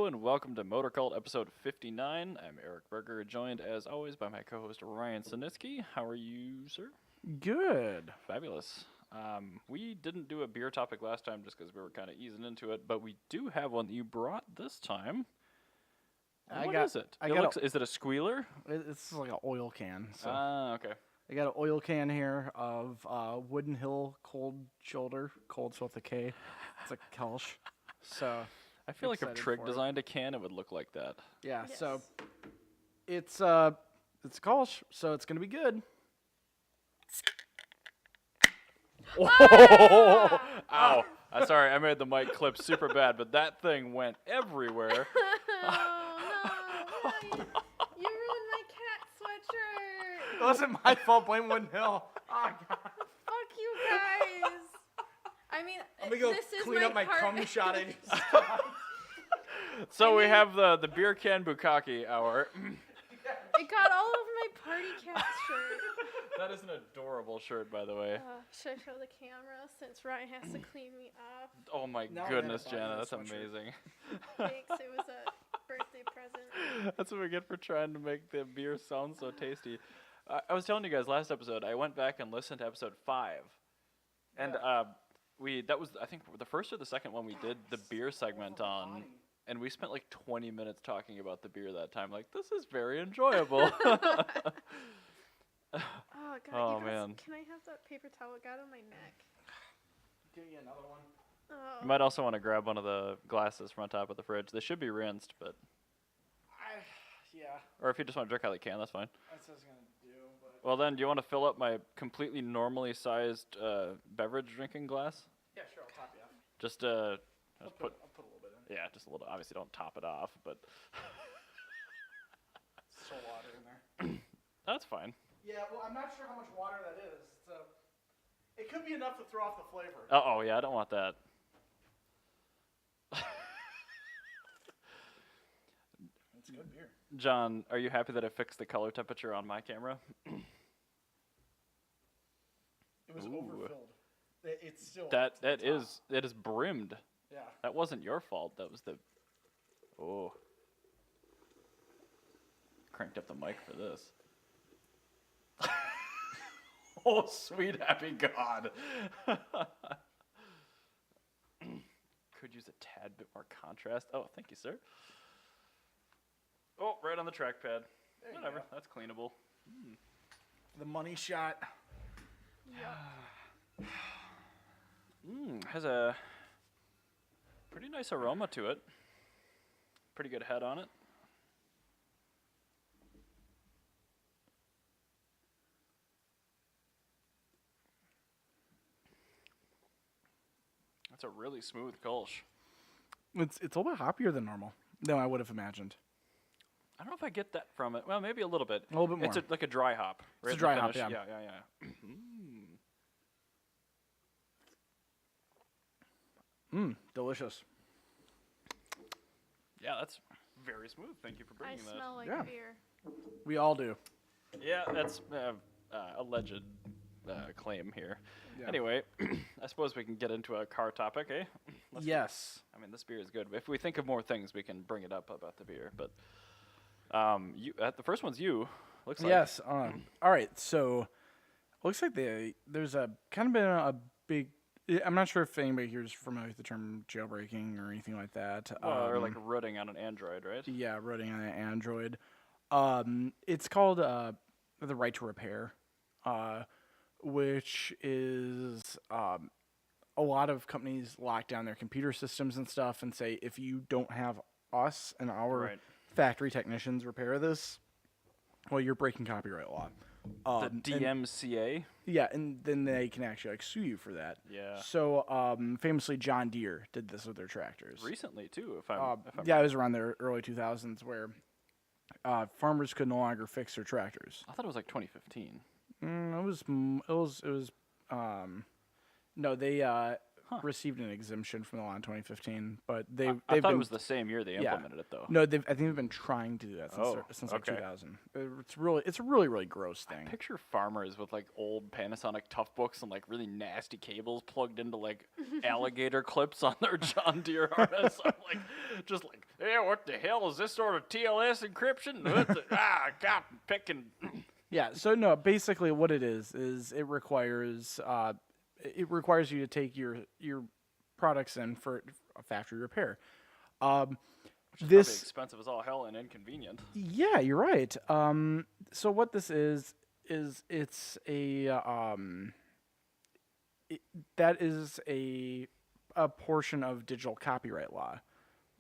Hello and welcome to MotorCult episode 59. I'm Eric Berger, joined as always by my co-host Ryan Sinitsky. How are you, sir? Good. Fabulous. We didn't do a beer topic last time just because we were kind of easing into it, but we do have one that you brought this time. What is it? Is it a squealer? It's like an oil can. So Okay. I got an oil can here of Wooden Hill Cold Shoulder. Cold with a K. It's a Kelsch. So I feel like if excited Trig for it. designed a can, it would look like that. yeah. Yes. So it's a Kelsch, so it's gonna be good. Oh! Ow. I'm sorry, I made the mic clip super bad, but that thing went everywhere. Oh, no. You ruined my cat sweatshirt. It wasn't my fault. Blame Wooden Hill. Oh God. Fuck you guys. I mean, I'm gonna go this is clean up my part- cum shot. So we have the beer can bukkake hour. It got all over my party cat shirt. That is an adorable shirt, by the way. Should I show the camera since Ryan has to clean me off? Oh my Now I goodness, gotta buy Jana, this that's sweatshirt. amazing. Thanks, it was a birthday present. That's what we get for trying to make the beer sound so tasty. I was telling you guys last episode, I went back and listened to episode 5. And that was, I think, the first or the second one we did the beer segment on. And we spent like 20 minutes talking about the beer that time. Like, this is very enjoyable. Oh, God. Oh, you guys, man. Can I have that paper towel? It got on my neck. Give you another one. Oh. You might also want to grab one of the glasses from on top of the fridge. They should be rinsed, but... Yeah. Or if you just want to drink out of the can, that's fine. That's what I was gonna do. But Well then, do you want to fill up my completely normally sized beverage drinking glass? yeah, sure. I'll top you off. Just I'll put put a little bit in. yeah, just a little. Obviously, don't top it off, but Still water in there. that's fine. Yeah, well, I'm not sure how much water that is. It could be enough to throw off the flavor. Oh yeah, I don't want that. It's good beer. John, are you happy that I fixed the color temperature on my camera? It was Ooh. overfilled. It's still That up to the top. is brimmed. Yeah. That wasn't your fault. That was the. Oh. Cranked up the mic for this. Oh, sweet happy God. Could use a tad bit more contrast. Oh, thank you, sir. Oh, right on the trackpad. There you Whatever, go. that's cleanable. The money shot. Has a pretty nice aroma to it. Pretty good head on it. That's a really smooth Kolsch. It's a little bit hoppier than normal. Than I would have imagined. I don't know if I get that from it. Well, maybe a little bit. A little bit more. It's like a dry hop. It's a in the dry hop, finish. yeah. Yeah. Delicious. Yeah, that's very smooth. Thank you for I bringing that. smell like Yeah. beer. We all do. Yeah, that's alleged claim here. Yeah. Anyway, I suppose we can get into a car topic, eh? Yes. I mean, this beer is good. If we think of more things, we can bring it up about the beer. But the first one's you. Looks like. Yes. All right. So, looks like there's a kind of been a big. I'm not sure if anybody here is familiar with the term jailbreaking or anything like that. Or like rooting on an Android, right? Yeah, rooting on an Android. It's called the right to repair, which is a lot of companies lock down their computer systems and stuff and say if you don't have us and our Right. factory technicians repair this, well, you're breaking copyright law. The DMCA. Yeah, and then they can actually sue you for that. Yeah. So famously, John Deere did this with their tractors. Recently too, if I'm. Yeah, it was around the early 2000s where farmers could no longer fix their tractors. I thought it was like 2015. No, received an exemption from the law in 2015, but they've I thought been, it was the same year they implemented it, though. No, I think they've been trying to do that since like okay. 2000. It's a really gross thing. Picture farmers with like old Panasonic Tough books and like really nasty cables plugged into like alligator clips on their John Deere harness. I'm like, just like, yeah, what the hell is this sort of TLS encryption? What the, cotton picking. Yeah. So no, basically what it is it requires you to take your products in for a factory repair. Which is probably expensive as all hell and inconvenient. Yeah, you're right. So what this is it's a that is a portion of digital copyright law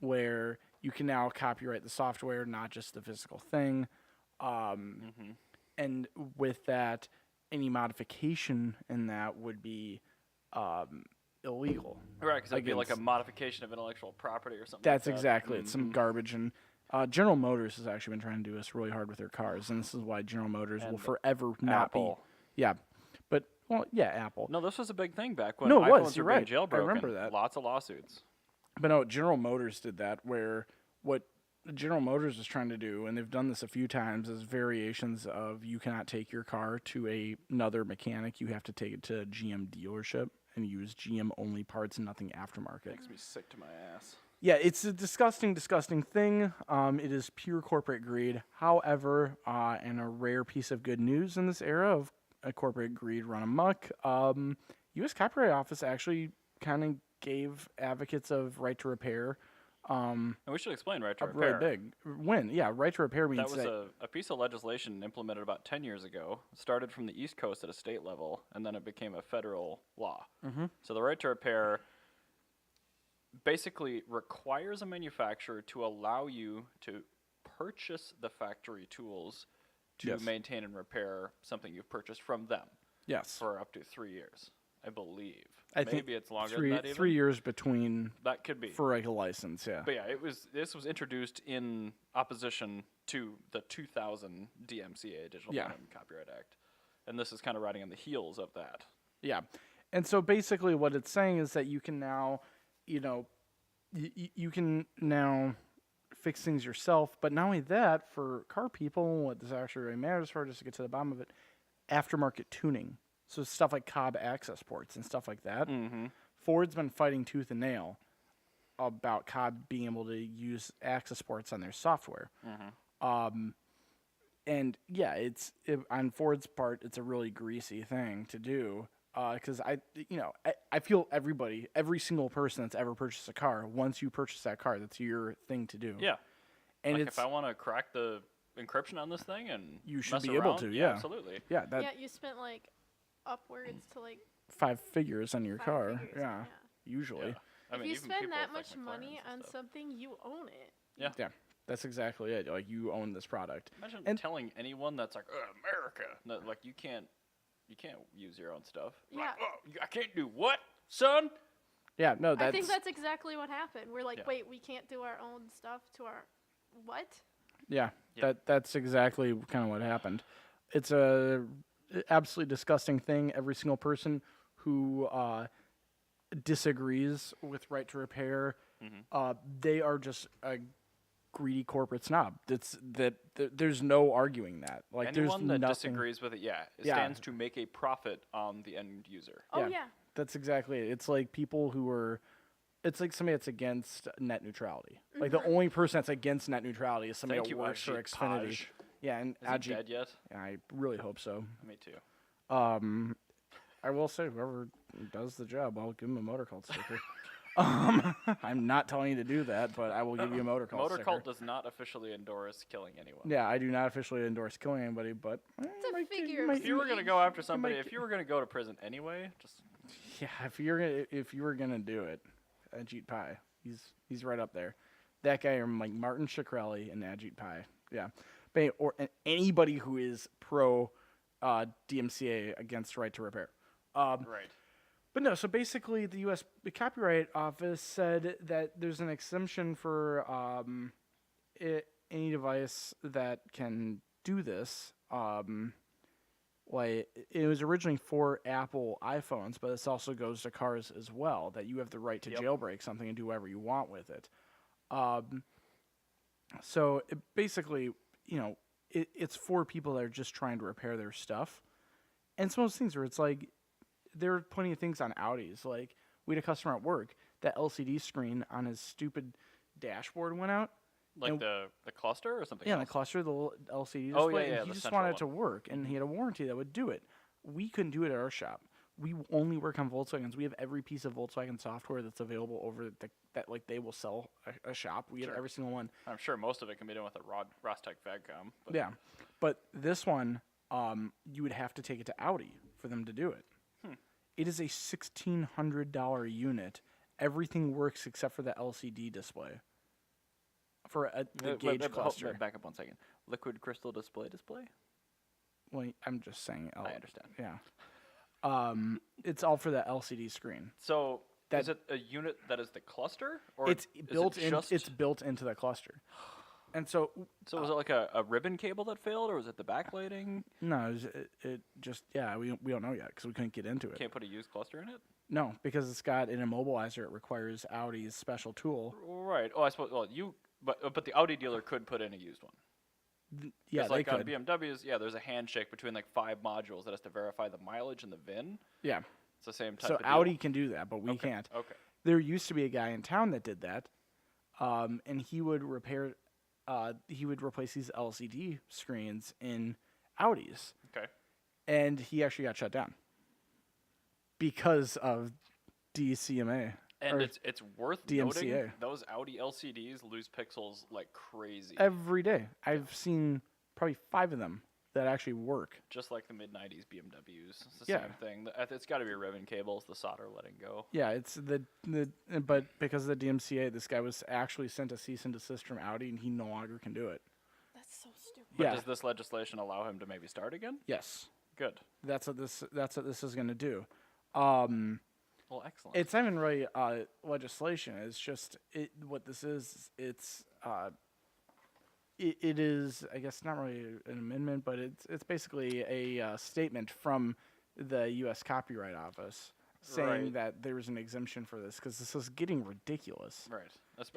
where you can now copyright the software, not just the physical thing. And with that, any modification in that would be illegal. Right, because it'd be like a modification of intellectual property or something. That's like that. exactly it. Some garbage. And General Motors has actually been trying to do this really hard with their cars, and this is why General Motors will forever not Apple. be. Yeah, but Apple. No, this was a big thing back when No, it iPhones was. were You're being right. jailbroken. I remember that. Lots of lawsuits. But no, General Motors did that, where what General Motors is trying to do, and they've done this a few times, is variations of you cannot take your car to another mechanic. You have to take it to a GM dealership and use GM-only parts and nothing aftermarket. Makes me sick to my ass. Yeah, it's a disgusting thing. It is pure corporate greed. However, and a rare piece of good news in this era of corporate greed run amok, U.S. Copyright Office actually kind of gave advocates of right to repair And we should explain right to a repair. really big win. Yeah, right to repair means That was a piece of legislation implemented about 10 years ago. It started from the East Coast at a state level, and then it became a federal law. So the right to repair basically requires a manufacturer to allow you to purchase the factory tools to Yes. maintain and repair something you've purchased from them yes. for up to 3 years, I believe. I think Maybe it's longer three, than that even. 3 years between That could be. for like a license, yeah. But yeah, this was introduced in opposition to the 2000 DMCA Digital Yeah. Millennium Copyright Act, and this is kind of riding on the heels of that. Yeah. And so basically what it's saying is that you can now, you can now fix things yourself. But not only that, for car people, what this actually really matters for, just to get to the bottom of it, aftermarket tuning. So stuff like Cobb access ports and stuff like that. Ford's been fighting tooth and nail about Cobb being able to use access ports on their software. And yeah, on Ford's part, it's a really greasy thing to do. Because I feel every single person that's ever purchased a car, once you purchase that car, that's your thing to do. Yeah, and like if I want to crack the encryption on this thing and you should mess be able around, to. Yeah, absolutely. Yeah, Yeah, you spent like upwards to like 5 figures on your 5 car. figures, Yeah, usually. Yeah. I if mean, you even spend people that with, much like, money McLarens and on stuff. something, you own it. Yeah, that's exactly it. Like you own this product. Imagine telling anyone that's like America, that, like you can't use your own stuff. Yeah. Like, oh, I can't do what, son? Yeah, no, I think that's exactly what happened. We're like, wait, we can't do our own stuff to our what? Yeah, Yeah. that's exactly kind of what happened. It's a absolutely disgusting thing. Every single person who disagrees with right to repair, they are just a greedy corporate snob. There's no arguing that. Like Anyone there's that nothing. disagrees with it, it stands to make a profit on the end user. Oh yeah. That's exactly it. It's like people who are. It's like somebody that's against net neutrality. Like the only person that's against net neutrality is somebody Thank that you, works for Ajit Xfinity. Pai. Yeah, and Is he dead yet? I really hope so. Me too. I will say, whoever does the job, I'll give him a MotorCult sticker. I'm not telling you to do that, but I will give you a MotorCult sticker. MotorCult does not officially endorse killing anyone. Yeah, I do not officially endorse killing anybody, but It's a figure of If you were gonna go after somebody, might if you were gonna go to prison anyway, just yeah, if you were gonna do it, Ajit Pai, he's right up there. That guy, or like Martin Shkreli and Ajit Pai, yeah, and anybody who is pro DMCA against right to repair. right. But no, so basically the U.S. Copyright Office said that there's an exemption for any device that can do this. Like, it was originally for Apple iPhones, but this also goes to cars as well, that you have the right to jailbreak something and do whatever you want with it. So it basically, it's for people that are just trying to repair their stuff. And it's one of those things where it's like, there are plenty of things on Audis. Like, we had a customer at work, that LCD screen on his stupid dashboard went out. Like the cluster or something Yeah, else? the cluster, the little LCD display. Oh, yeah, and the he just central wanted it to work, and he had a warranty that would do it. We couldn't do it at our shop. We only work on Volkswagens. We have every piece of Volkswagen software that's available over that like they will sell a shop. We have every single one. I'm sure most of it can be done with a Rostec Vagcom. But Yeah, but this one, you would have to take it to Audi for them to do it. It is a $1,600 unit. Everything works except for the LCD display. For the gauge cluster. Back up 1 second. Liquid crystal display? Well, I'm just saying. I understand. Yeah. It's all for that LCD screen. So is it a unit that is the cluster, or It's built in. just... It's built into the cluster. And so. So was it like a ribbon cable that failed, or was it the backlighting? No, it just we don't know yet because we couldn't get into it. Can't put a used cluster in it? No, because it's got an immobilizer. It requires Audi's special tool. Right. Oh, I suppose. Well, but the Audi dealer could put in a used one. Yeah, It's they like could. on BMWs, there's a handshake between like 5 modules that has to verify the mileage and the VIN. Yeah. It's the same type So of deal. Audi can do that, but we Okay. can't. Okay. There used to be a guy in town that did that, and he would repair. He would replace these LCD screens in Audis, Okay. and he actually got shut down because of DCMA. And or it's worth DMCA. noting those Audi LCDs lose pixels like crazy. Every day, I've seen probably 5 of them that actually work. Just like the mid-90s BMWs. It's the Yeah. same thing. It's got to be ribbon cables, the solder letting go. Yeah, it's but because of the DMCA, this guy was actually sent a cease and desist from Audi, and he no longer can do it. That's so stupid. But Yeah. does this legislation allow him to maybe start again? Yes, Good. that's what this is going to do. Well, excellent. It's not even really legislation. It's just what this is. It is, I guess, not really an amendment, but it's basically a statement from the U.S. Copyright Office saying Right. that there's an exemption for this because this is getting ridiculous. Right.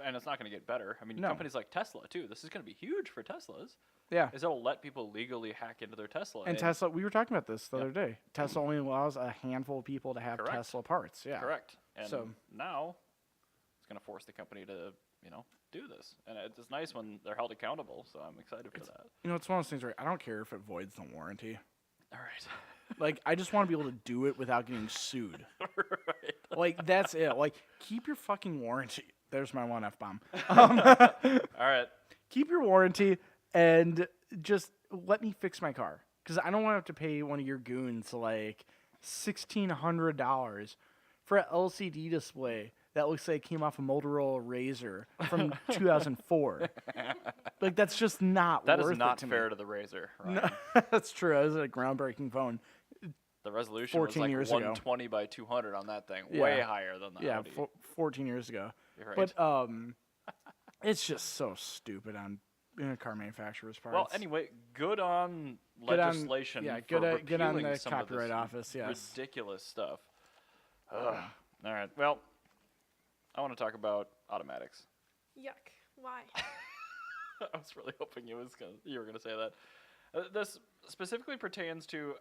And it's not going to get better. I mean, No. companies like Tesla, too. This is going to be huge for Teslas. Yeah. Is it'll let people legally hack into their Tesla. And Tesla, we were talking about this the Yep. other day. Tesla only allows a handful of people to have Correct. Tesla parts. Yeah. Correct. And So- now it's going to force the company to, do this. And it's nice when they're held accountable, so I'm excited for that. It's one of those things where I don't care if it voids the warranty. All right. Like, I just want to be able to do it without getting sued. Right. Like, that's it. Like, keep your fucking warranty. There's my one F-bomb. All right. Keep your warranty and just let me fix my car. Because I don't want to have to pay one of your goons, like, $1,600 for an LCD display that looks like it came off a Motorola Razr from 2004. Like, that's just not That worth is not it to fair me. to the Razor. Right? No, that's true. That was a groundbreaking phone. The resolution was 14 like years ago. 120 by 200 on that thing. Yeah. Way higher than the Yeah, Audi. 14 years ago. You're right. But it's just so stupid on car manufacturers' parts. Well, anyway, good on Good on- legislation. yeah, for good on repealing the some of this Copyright Office. Yes. ridiculous stuff. Ugh. All right. Well, I want to talk about automatics. Yuck. Why? I was really hoping you were gonna say that. This specifically pertains to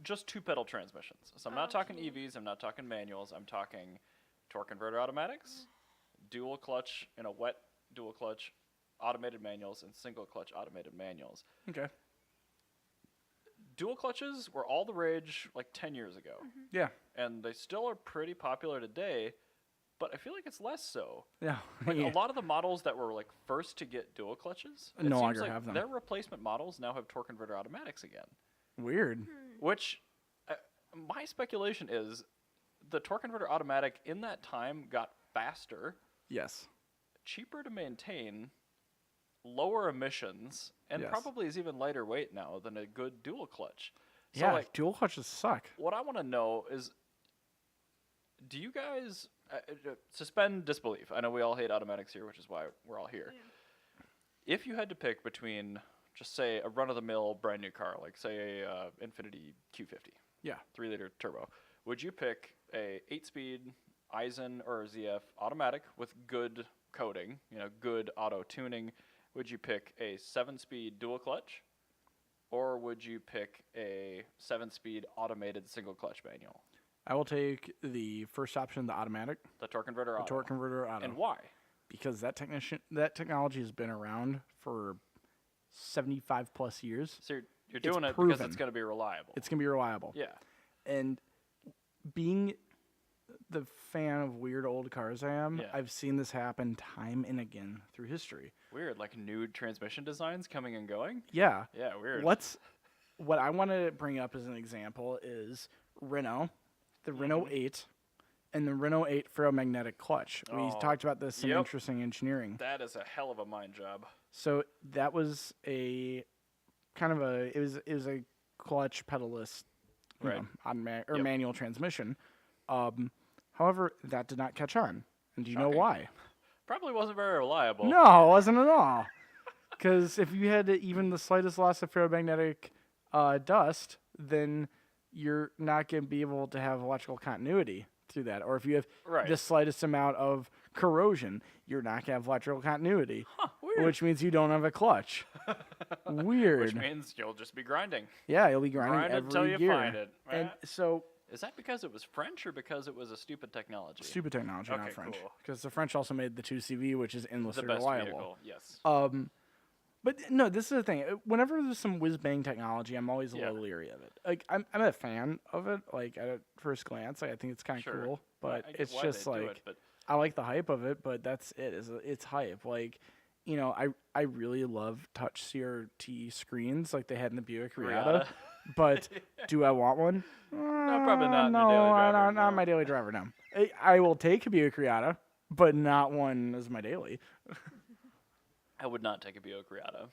just 2-pedal transmissions. So I'm not talking Okay. EVs. I'm not talking manuals. I'm talking torque converter automatics, dual clutch in a wet dual clutch, automated manuals, and single clutch automated manuals. Okay. Dual clutches were all the rage like 10 years ago, Yeah. and they still are pretty popular today. But I feel like it's less so. Yeah. Like Yeah. a lot of the models that were like first to get dual clutches, it No seems longer like have them. their replacement models now have torque converter automatics again. Weird. Which, my speculation is, the torque converter automatic in that time got faster, Yes. cheaper to maintain, lower emissions, and Yes. probably is even lighter weight now than a good dual clutch. So Yeah. like, Dual clutches suck. what I want to know is, do you guys suspend disbelief? I know we all hate automatics here, which is why we're all here. Yeah. If you had to pick between just say a run-of-the-mill brand new car, like say a Infiniti Q50, Yeah. 3-liter turbo, would you pick a 8-speed Eisen or ZF automatic with good coding, good auto tuning? Would you pick a 7-speed dual clutch, or would you pick a 7-speed automated single clutch manual? I will take the first option, the automatic, The torque converter the auto. torque converter auto. And why? Because that technology has been around for 75 plus years. So you're doing it because proven. it's going to be reliable. It's going to be reliable. Yeah. And being the fan of weird old cars I am, Yeah. I've seen this happen time and again through history. Weird, like nude transmission designs coming and going. Yeah. Yeah, weird. What I want to bring up as an example is Renault, the Renault 8, and the Renault 8 ferromagnetic clutch. We Oh, talked about this in yep. interesting engineering. That is a hell of a mind job. So that was a kind of it was a clutch pedalless, Right. Yep. Manual transmission. However, that did not catch on. And do you know Shocking. why? Probably wasn't very reliable. No, it wasn't at all. Because if you had even the slightest loss of ferromagnetic dust, then you're not going to be able to have electrical continuity through that. Or if you have Right. the slightest amount of corrosion, you're not going to have electrical continuity. Huh, weird. Which means you don't have a clutch. Weird. Which means you'll just be grinding. Yeah, you'll be grinding Grind every until you gear. find it. And Right? so, Is that because it was French or because it was a stupid technology? stupid technology, not Okay, French. cool. Because the French also made the 2CV, which is The endlessly best reliable. vehicle, yes. But no, this is the thing. Whenever there's some whiz bang technology, I'm always a Yeah. little leery of it. Like I'm a fan of it. Like at first glance, I think it's kind of Sure. cool. But I get it's why just they do like it, but I like the hype of it. But that's it. It's hype. Like I really love touch CRT screens like they had in the Buick Reata. Reata. But do I want one? No, probably not. in No, your daily driver, not no. my daily driver. No, I will take a Buick Reata, but not one as my daily. I would not take a Buick Reata.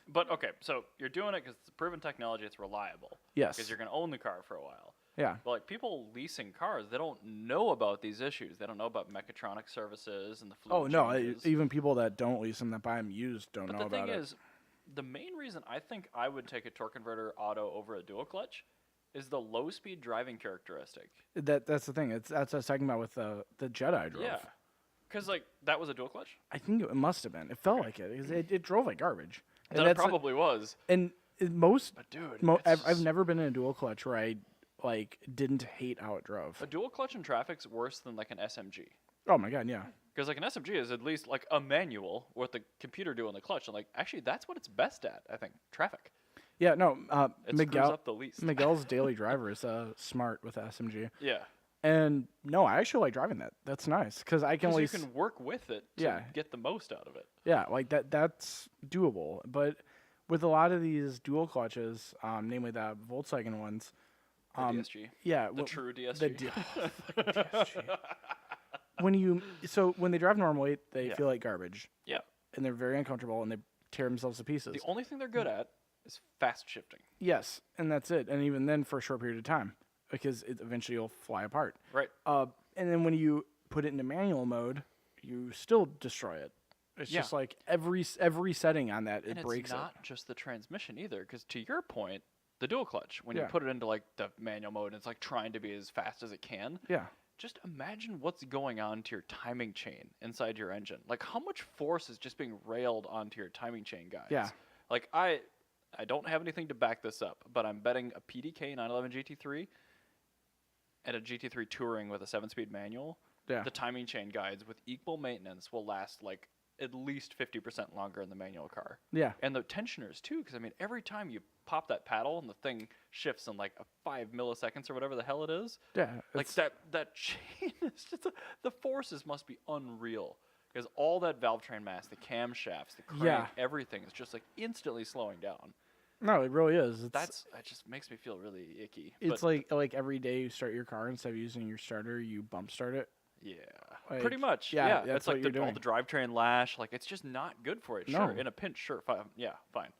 But okay, so you're doing it because it's a proven technology. It's reliable. Yes. Because you're going to own the car for a while. Yeah. But like people leasing cars, they don't know about these issues. They don't know about mechatronic services and the fluid Oh no! changes. Even people that don't lease them, that buy them used, don't But know the thing about it. is, the main reason I think I would take a torque converter auto over a dual clutch is the low speed driving characteristic. That's the thing. That's what I was talking about with the Jet I drove. Yeah. Because like that was a dual clutch. I think it must have been. It felt like it because it drove like garbage. And That that's probably was. and most. But dude, I've never been in a dual clutch where I didn't hate how it drove. a dual clutch in traffic's worse than like an SMG. Oh my god, yeah. Because like an SMG is at least like a manual with the computer doing the clutch, and like actually that's what it's best at. I think traffic. Yeah, no. It screws up the least. Miguel's daily driver is smart with SMG, Yeah. and no, I actually like driving that. That's nice because I can Because at you least can work with it to Yeah. get the most out of it. yeah, like that's doable. But with a lot of these dual clutches, namely the Volkswagen ones, The DSG. yeah, The true DSG. the fucking DSG. When they drive normally, they Yeah. feel like garbage, Yeah. and they're very uncomfortable, and they tear themselves to pieces. The only thing they're good at is fast shifting. Yes, and that's it. And even then, for a short period of time, because eventually you'll fly apart. Right. And then when you put it into manual mode, you still destroy it. It's Yeah. just like every setting on that, it And breaks it's not just the transmission either, because to your point, the dual clutch, when Yeah. you put it into like the manual mode, it's like trying to be as fast as it can. it. Yeah. Just imagine what's going on to your timing chain inside your engine. Like how much force is just being railed onto your timing chain guides. Yeah. Like I don't have anything to back this up, but I'm betting a PDK 911 GT3 and a GT3 Touring with a 7-speed manual, Yeah. the timing chain guides with equal maintenance will last like at least 50% longer in the manual car. Yeah. And the tensioners too, because I mean, every time you pop that paddle and the thing shifts in like 5 milliseconds or whatever the hell it is, Yeah. like that chain is just the forces must be unreal because all that valve train mass, the camshafts, the crank, Yeah. everything is just like instantly slowing down. No, it really is. That just makes me feel really icky. It's but like every day you start your car, instead of using your starter, you bump start it. yeah, like, pretty much. yeah, Yeah, that's it's like what you're all doing. the drivetrain lash. Like it's just not good for it. No. Sure, in a pinch, sure, fine. Yeah, fine.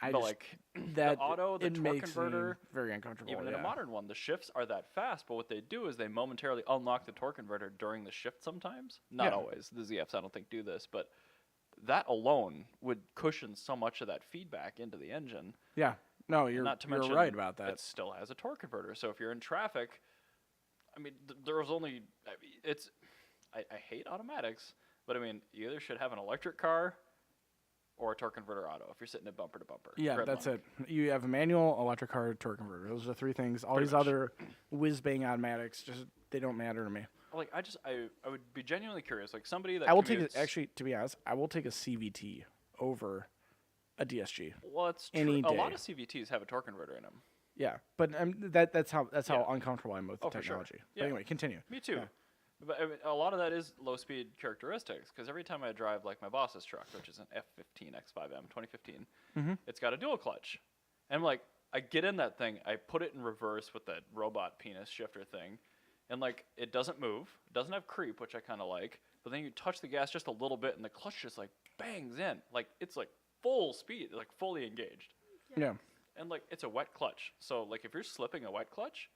I But just, like that the auto, the it torque makes converter, me very uncomfortable. even in yeah. a modern one, the shifts are that fast, but what they do is they momentarily unlock the torque converter during the shift sometimes. Not Yeah. always. The ZFs I don't think do this, but that alone would cushion so much of that feedback into the engine. Yeah. No, you're Not to mention, right about that. it still has a torque converter. So if you're in traffic, I mean, there's only, I hate automatics, but I mean, you either should have an electric car or a torque converter auto if you're sitting at bumper to bumper. Yeah, that's it. You have a manual, electric car, torque converter. Those are the three things. All these much. other whiz-bang automatics, just they don't matter to me. Like, I would be genuinely curious. Like, somebody that I will commutes, actually, to be honest, I will take a CVT over a DSG. Well, it's any true. A day. lot of CVTs have a torque converter in them. Yeah, but that's how uncomfortable I'm with the Oh, for sure. technology. Yeah. But anyway, continue. Me too. Yeah. But I mean, a lot of that is low-speed characteristics, because every time I drive, like, my boss's truck, which is an F15 X5M 2015, it's got a dual clutch. And, like, I get in that thing, I put it in reverse with that robot penis shifter thing, and, like, it doesn't move, it doesn't have creep, which I kind of like, but then you touch the gas just a little bit, and the clutch just, like, bangs in. Like, it's, like, full speed, like, fully engaged. Yeah. And, like, it's a wet clutch. So, like, if you're slipping a wet clutch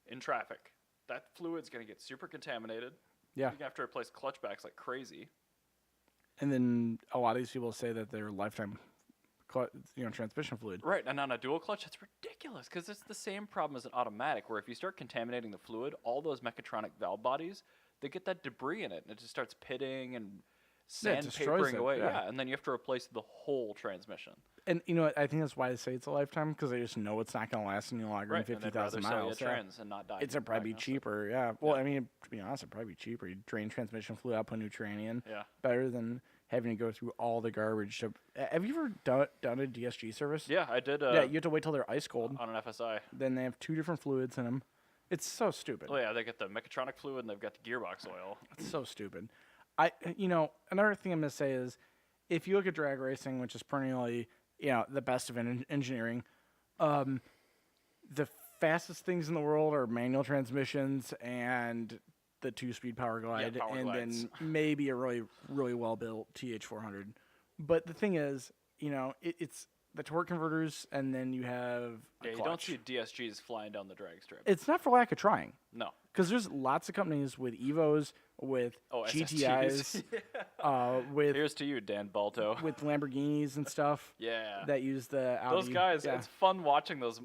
in traffic, that fluid's going to get super contaminated. Yeah. You're going to have to replace clutch backs like crazy. And then a lot of these people say that their lifetime, transmission fluid. Right, and on a dual clutch, it's ridiculous because it's the same problem as an automatic, where if you start contaminating the fluid, all those mechatronic valve bodies, they get that debris in it, and it just starts pitting and destroys sandpapering it, away. yeah. Yeah, and then you have to replace the whole transmission. And you know what? I think that's why they say it's a lifetime, because they just know it's not going to last any longer Right, than and they'd rather 50,000 sell you a miles. Yeah. trans and not die. It's probably be cheaper, yeah. Well, I mean, to be honest, it'd probably be cheaper. You drain transmission fluid out, put a new tranny in. Yeah. Better than having to go through all the garbage. Have you ever done a DSG service? Yeah, I did. Yeah, you have to wait till they're ice cold. On an FSI. Then they have two different fluids in them. It's so stupid. Oh yeah, they get the mechatronic fluid and they've got the gearbox oil. It's so stupid. Another thing I'm going to say is, if you look at drag racing, which is perennially, the best of engineering, the fastest things in the world are manual transmissions and the 2-speed power glide, power and glides. then maybe a really, really well-built TH400. But the thing is, it's the torque converters, and then you have a Yeah, you clutch. don't see DSGs flying down the drag strip. It's not for lack of trying. No. Because there's lots of companies with Evos, with GTIs, SSTs. with Here's to you, Dan Balto. with Lamborghinis and stuff Yeah. that use the Audi. Those guys, yeah. it's fun watching those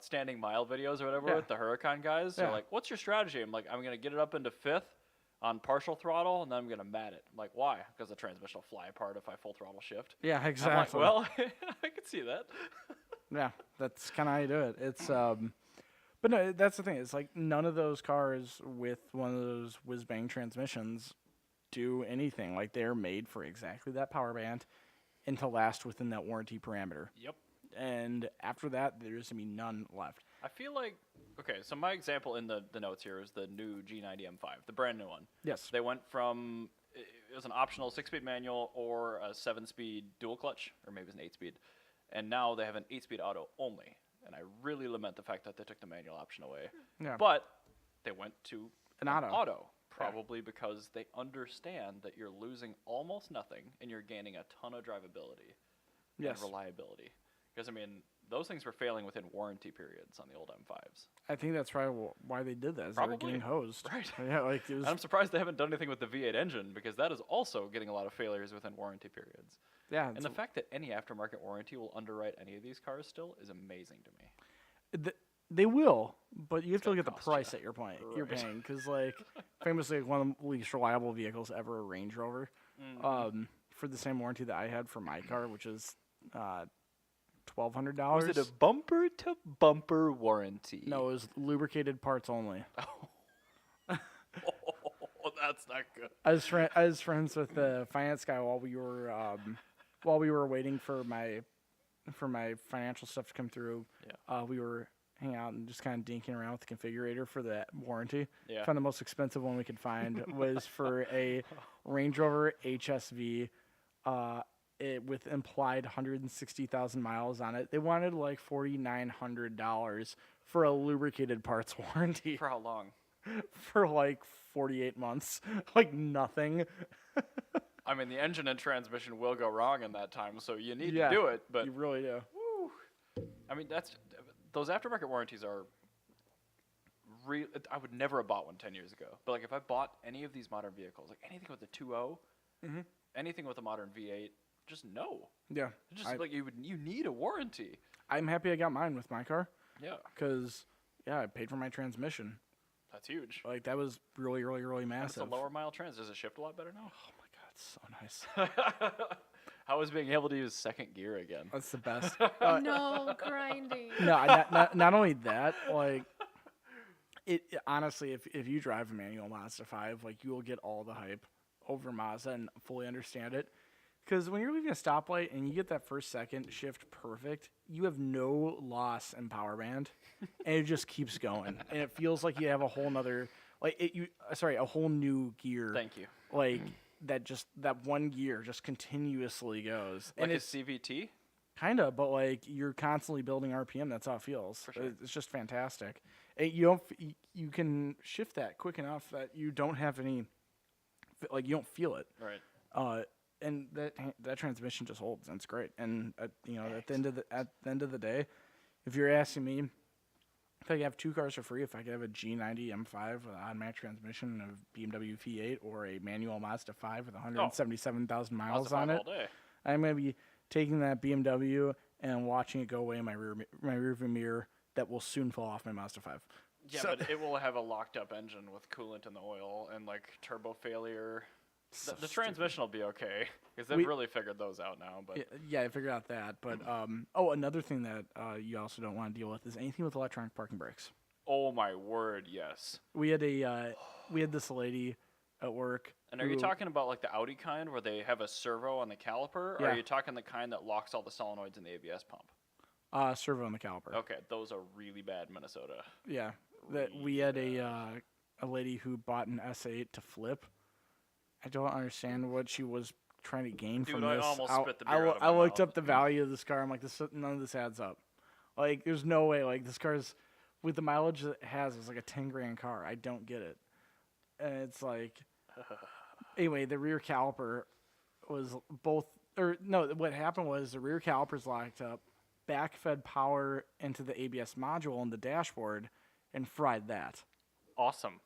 standing mile videos or whatever Yeah. with the Huracan guys. Yeah. They're like, what's your strategy? I'm like, I'm going to get it up into fifth on partial throttle, and then I'm going to mat it. I'm like, why? Because the transmission will fly apart if I full throttle shift. Yeah, I'm like, exactly. well, I could see that. Yeah, that's kind of how you do it. It's but no, that's the thing. It's like none of those cars with one of those whiz bang transmissions do anything. Like they're made for exactly that power band and to last within that warranty parameter. Yep. And after that, there's gonna be none left. I feel like, okay, so my example in the notes here is the new G90 M5, the brand new one. Yes. They went from, it was an optional 6-speed manual or a 7-speed dual clutch, or maybe it was an 8-speed. And now they have an 8-speed auto only. And I really lament the fact that they took the manual option away. Yeah. But they went to An auto. probably because they understand that you're losing almost nothing and you're gaining a ton of drivability Yes. and reliability. Because, I mean, those things were failing within warranty periods on the old M5s. I think that's probably why they did that. Is they were Probably. getting hosed. Right. Yeah, like it was. And I'm surprised they haven't done anything with the V8 engine because that is also getting a lot of failures within warranty periods. Yeah. And the fact that any aftermarket warranty will underwrite any of these cars still is amazing to me. They will, but you have to gonna look at the cost price ya. that you're Right. paying, because like famously one of the least reliable vehicles ever, a Range Rover, for the same warranty that I had for my car, which is $1,200. Was it a bumper to bumper warranty? No, it was lubricated parts only. Oh, that's not good. I was friends with the finance guy while we were waiting for my financial stuff to come through. Yeah. We were hanging out and just kind of dinking around with the configurator for that warranty. Yeah. Found the most expensive one we could find was for a Range Rover HSV, with implied 160,000 miles on it. They wanted like $4,900 for a lubricated parts warranty For how long? for like 48 months. Like nothing. I mean, the engine and transmission will go wrong in that time, so you need Yeah, to do it. But You really do. woo, I mean, those aftermarket warranties are real. I would never have bought one 10 years ago. But like, if I bought any of these modern vehicles, like anything with a 2.0, anything with a modern V8, just no. Yeah. Just like you need a warranty. I'm happy I got mine with my car. Yeah. Because, I paid for my transmission. That's huge. Like, that was really, really, really massive. It's a lower mile trans. Does it shift a lot better now? Oh, my God. It's so nice. How was being able to use second gear again? That's the best. No grinding. No, not only that, like, it honestly, if you drive a manual Mazda 5, like, you will get all the hype over Mazda and fully understand it. Because when you're leaving a stoplight and you get that first second shift perfect, you have no loss in power band, and it just keeps going, and it feels like you have a whole nother, a whole new gear. Thank you. Like that one gear just continuously goes, Like and a it's CVT. kind of, but like you're constantly building RPM. That's how it feels. For sure. It's just fantastic. And you can shift that quick enough that you don't have any, like you don't feel it. Right. And that transmission just holds, and it's great. And at the end of the day, if you're asking me, if I could have two cars for free, if I could have a G90 M5 with an automatic transmission, a BMW V8, or a manual Mazda 5 with 177,000 miles on it, all day. I'm gonna be taking that BMW and watching it go away in my rearview mirror. That will soon fall off my Mazda 5. Yeah, but it will have a locked up engine with coolant in the oil and like turbo failure. The transmission will be okay because they've really figured those out now. But yeah, I figured out that. But another thing that you also don't want to deal with is anything with electronic parking brakes. Oh my word, yes. We had this lady at work. And are you talking about like the Audi kind where they have a servo on the caliper, or Yeah. are you talking the kind that locks all the solenoids in the ABS pump? Servo on the caliper. Okay, those are really bad in Minnesota. Yeah, we had a lady who bought an S8 to flip. I don't understand what she was trying to gain from I this. almost spit the beer out of I my looked mouth. up the value of this car. I'm like, none of this adds up. Like, there's no way. Like, this car's with the mileage that it has, it's like a $10,000 car. I don't get it. And it's like, anyway, the rear caliper was what happened was the rear caliper's locked up, back-fed power into the ABS module on the dashboard, and fried that. Awesome.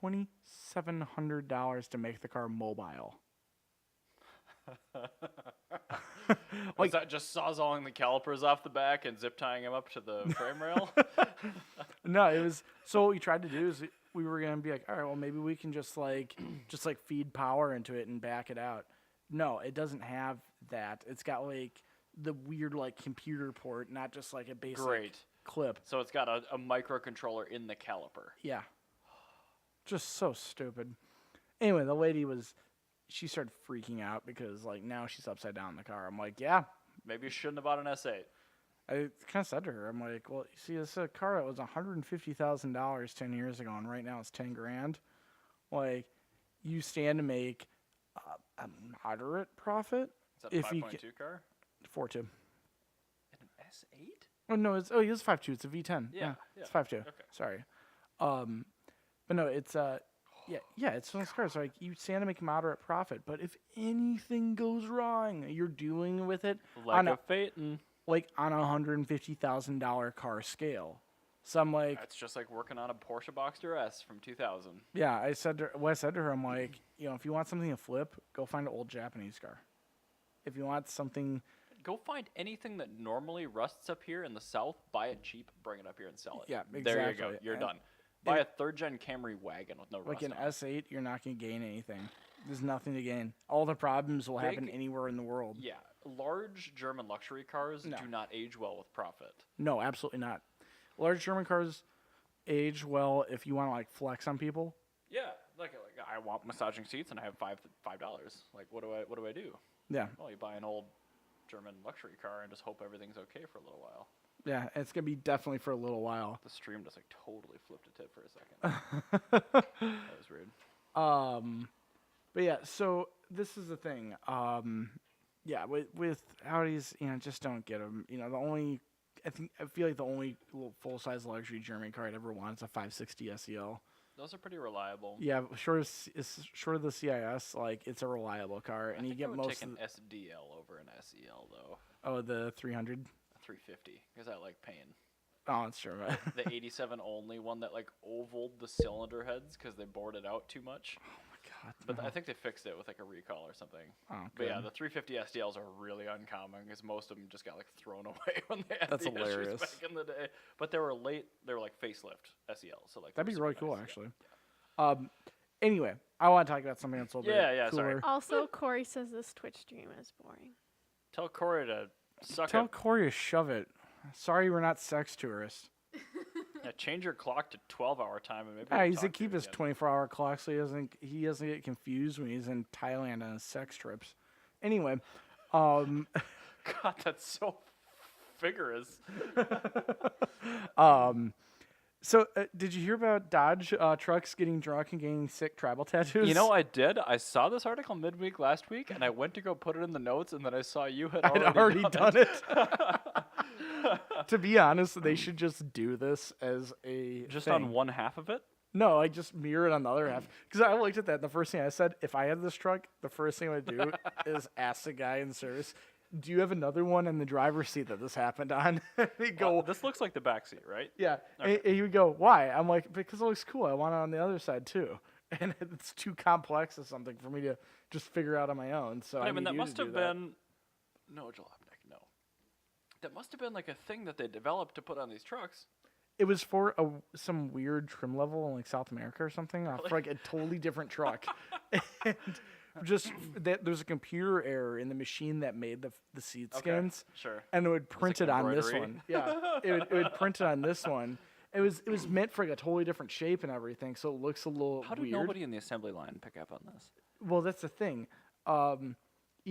$2,700 to make the car mobile. Was that just sawzalling the calipers off the back and zip tying them up to the frame rail? No, it was. So what we tried to do is we were gonna be like, all right, well maybe we can just feed power into it and back it out. No, it doesn't have that. It's got like the weird like computer port, not just like a basic clip. So it's got a microcontroller in the caliper. Yeah. Just so stupid. Anyway, the lady she started freaking out because like now she's upside down in the car. I'm like, yeah. Maybe you shouldn't have bought an S8. I kind of said to her, I'm like, well, you see, this is a car that was $150,000 10 years ago, and right now it's $10,000. Like, you stand to make a moderate profit. Is that a 5.2 car? 4.2. And an S8? Oh no, it's 5.2. It's a V10. Yeah. It's 5.2. Okay. Sorry. But no, it's it's one of those cars. Like, you stand to make a moderate profit, but if anything goes wrong, you're dealing with it Like a Phaeton. like on a $150,000 car scale. So I'm like, That's just like working on a Porsche Boxster S from 2000. yeah. I said to her, I'm like, if you want something to flip, go find an old Japanese car. If you want something, Go find anything that normally rusts up here in the South, buy it cheap, bring it up here and sell it. Yeah, There you go. exactly. You're And done. Buy a third-gen Camry wagon with no rust like an on it. S8, you're not going to gain anything. There's nothing to gain. All the problems will happen anywhere in the world. Yeah, large German luxury cars do not age well with profit. No, absolutely not. Large German cars age well if you want to like flex on people. Yeah, like I want massaging seats and I have $5. Like what do I do? Yeah. Well, you buy an old German luxury car and just hope everything's okay for a little while. Yeah, it's going to be definitely for a little while. The stream just like totally flipped a tip for a second. That was weird. But yeah, so this is the thing. Yeah, with Audis, just don't get them. I feel like the only full size luxury German car I'd ever want is a 560 SEL. Those are pretty reliable. Yeah, short of the CIS, like it's a reliable car, and you get would most take of an SDL over an SEL though. the 300. 350 because I like pain. Oh, that's true. The 87 only one that like ovaled the cylinder heads because they bored it out too much. Oh my But I think they fixed it with like a recall or something. Oh, But yeah, good. the 350 SDLs are really uncommon because most of them just got like thrown away when they had That's the hilarious. issues back in the day. But they were late. They were like facelift SELs. So like That'd they be were really super cool, nice, actually. Anyway, I want to talk about something that's a little Yeah, bit sorry. cooler. Also, Corey says this Twitch stream is boring. Tell Corey to suck Tell it. Corey to shove it. Sorry, we're not sex tourists. Yeah, change your clock to 12-hour time and maybe. Yeah, we'll he's talk to to keep you his again. 24-hour clock so he doesn't get confused when he's in Thailand on his sex trips. Anyway, God, that's so vigorous. so did you hear about Dodge trucks getting drunk and getting sick tribal tattoos? You know, I did. I saw this article midweek last week, and I went to go put it in the notes, and then I saw you had I'd already done it. To be honest, they should just do this as a Just thing. on one half of it. No, I just mirror it on the other half. Because I looked at that, and the first thing I said, if I had this truck, the first thing I would do is ask the guy in service, do you have another one in the driver's seat that this happened on? And he'd go, This looks like the back seat, right? yeah. Okay. And he would go, why? I'm like, because it looks cool. I want it on the other side, too. And it's too complex or something for me to just figure out on my own. So But I mean, need that you must to have do that. been no Jalopnik, no. That must have been like a thing that they developed to put on these trucks. It was for some weird trim level in like South America or something, for like a totally different truck. And just that there's a computer error in the machine that made the seat skins, Sure. and it would print like it on this embroidery. one. Yeah, it would print it on this one. It was meant for like a totally different shape and everything, so it looks a little How did weird. nobody in the assembly line pick up on this? Well, that's the thing. You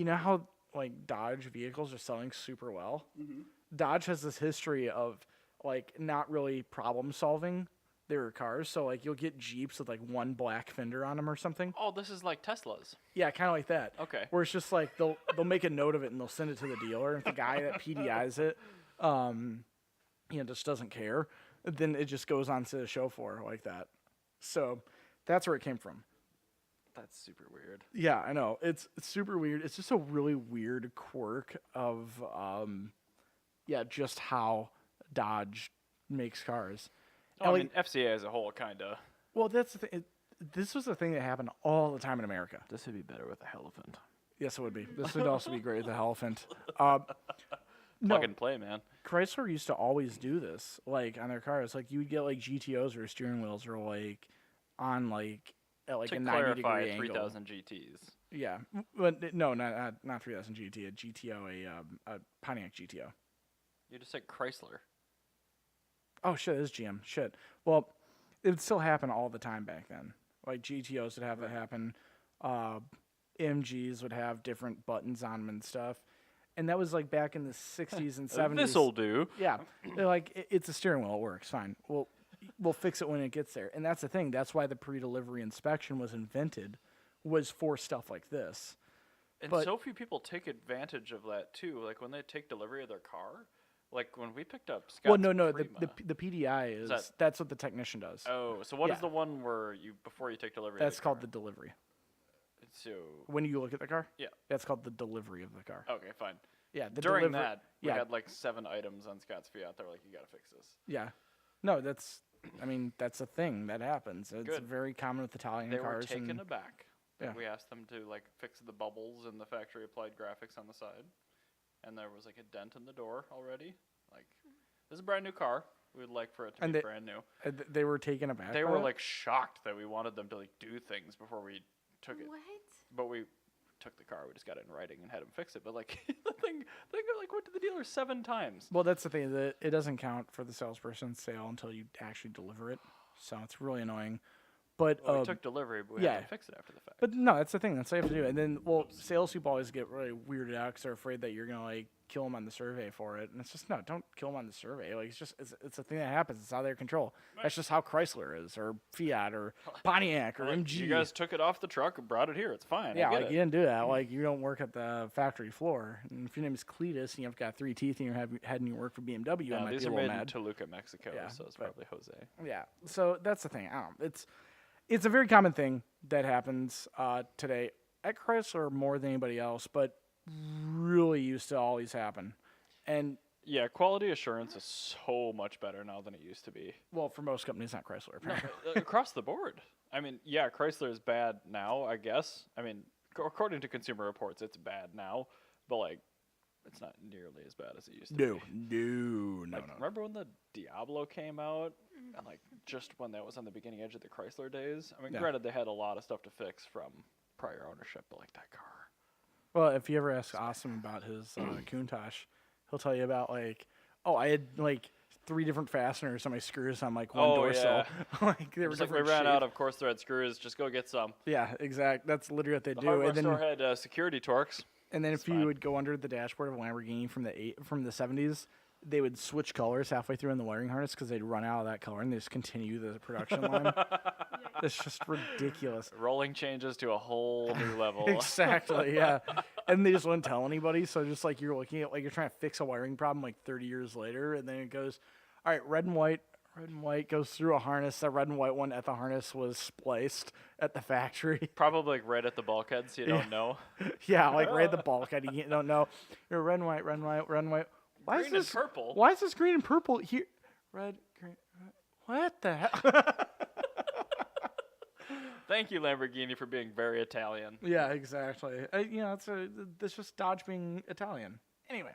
know how like Dodge vehicles are selling super well? Mm-hmm. Dodge has this history of like not really problem solving their cars. So like you'll get Jeeps with like one black fender on them or something. Oh, this is like Teslas. Yeah, kind of like that. Okay. Where it's just like they'll make a note of it and they'll send it to the dealer. And if the guy that PDIs it, just doesn't care, then it just goes on to the show floor like that. So that's where it came from. That's super weird. Yeah, I know. It's super weird. It's just a really weird quirk of, just how Dodge makes cars. Oh, I mean, FCA as a whole, kind of. Well, that's the thing. This was a thing that happened all the time in America. This would be better with a elephant. Yes, it would be. This would also be great with the elephant. Plug No, and play, man. Chrysler used to always do this, like on their cars. Like you would get like GTOs or steering wheels or like on like at like To a 90-degree clarify, angle. 3000 GTs. Yeah, but no, not 3000 GT, a GTO, a Pontiac GTO. You just said Chrysler. Oh shit, it is GM. Shit. Well, it would still happen all the time back then. Like GTOs would have that happen. MGs would have different buttons on them and stuff. And that was like back in the 60s and 70s. This'll do. Yeah. They're like, it's a steering wheel. It works. Fine. We'll fix it when it gets there. And that's the thing. That's why the pre-delivery inspection was invented, was for stuff like this. And But- so few people take advantage of that, too. Like, when they take delivery of their car. Like, when we picked up Scott's Well, no. Prima. The PDI is, that- that's what the technician does. Oh, so what is Yeah. the one where before you take delivery That's of the called car? the delivery. So, When you look at the car? yeah. That's called the delivery of the car. Okay, fine. Yeah. The During deliver- that, we yeah. had like 7 items on Scott's Fiat. They were like, you got to fix this. Yeah. No, that's a thing that happens. It's Good. very common with Italian They were cars. taken and, aback. Yeah. We asked them to like fix the bubbles and the factory applied graphics on the side, and there was like a dent in the door already. Like, this is a brand new car. We'd like for it to And be they- brand new. they were taken aback. They by were that? like shocked that we wanted them to like do things before we took it. What? But we took the car. We just got it in writing and had them fix it. But like the thing like went to the dealer 7 times. Well, that's the thing. That it doesn't count for the salesperson's sale until you actually deliver it. So it's really annoying. But Well, we took delivery, but we yeah. had to fix it after the fact. But no, that's the thing. That's what you have to do. And then, salespeople always get really weirded out because they're afraid that you're gonna like kill them on the survey for it. And it's just no, don't kill them on the survey. Like it's a thing that happens. It's out of their control. That's just how Chrysler is, or Fiat, or Pontiac, or Like, MG. you guys took it off the truck and brought it here. It's fine. Yeah, I get like it. you didn't do that. Like you don't work at the factory floor. And if your name is Cletus and you've got 3 teeth and you're heading you work for BMW, I No, might these be a are little made in mad. Toluca, Mexico, Yeah, so it's but- probably Jose. Yeah, so that's the thing. I don't know. It's a very common thing that happens today at Chrysler more than anybody else, but really used to always happen. And Yeah, quality assurance is so much better now than it used to be. Well, for most companies, not Chrysler. Apparently. Across the board. I mean, yeah, Chrysler is bad now, I guess. I mean, according to Consumer Reports, it's bad now, but like, it's not nearly as bad as it used to be. No. Remember when the Diablo came out, and like just when that was on the beginning edge of the Chrysler days? I mean, granted, they had a lot of stuff to fix from prior ownership, but like that car. Well, if you ever ask Awesome about his Countach, he'll tell you about like, oh, I had like 3 different fasteners on my screws on like one door sill. Like they were like we ran out of course thread screws. Just go get some. Yeah, exact. That's literally what they do. Hardware And then, store had security torques. and then if you would go under the dashboard of a Lamborghini from the 70s, they would switch colors halfway through in the wiring harness because they'd run out of that color and they just continue the production line. It's just ridiculous. Rolling changes to a whole new level. Exactly, yeah. And they just wouldn't tell anybody. So just like you're looking at, like you're trying to fix a wiring problem like 30 years later, and then it goes, all right, red and white goes through a harness. That red and white one at the harness was spliced at the factory. Probably like right at the bulkhead, so you don't know. Yeah, like right at the bulkhead. You don't know. You're red and white, red and white, red and white. Why Green is this and purple. Why is this green and purple here? Red, green. What the hell? Thank you, Lamborghini, for being very Italian. Yeah, exactly. It's just Dodge being Italian. Anyway,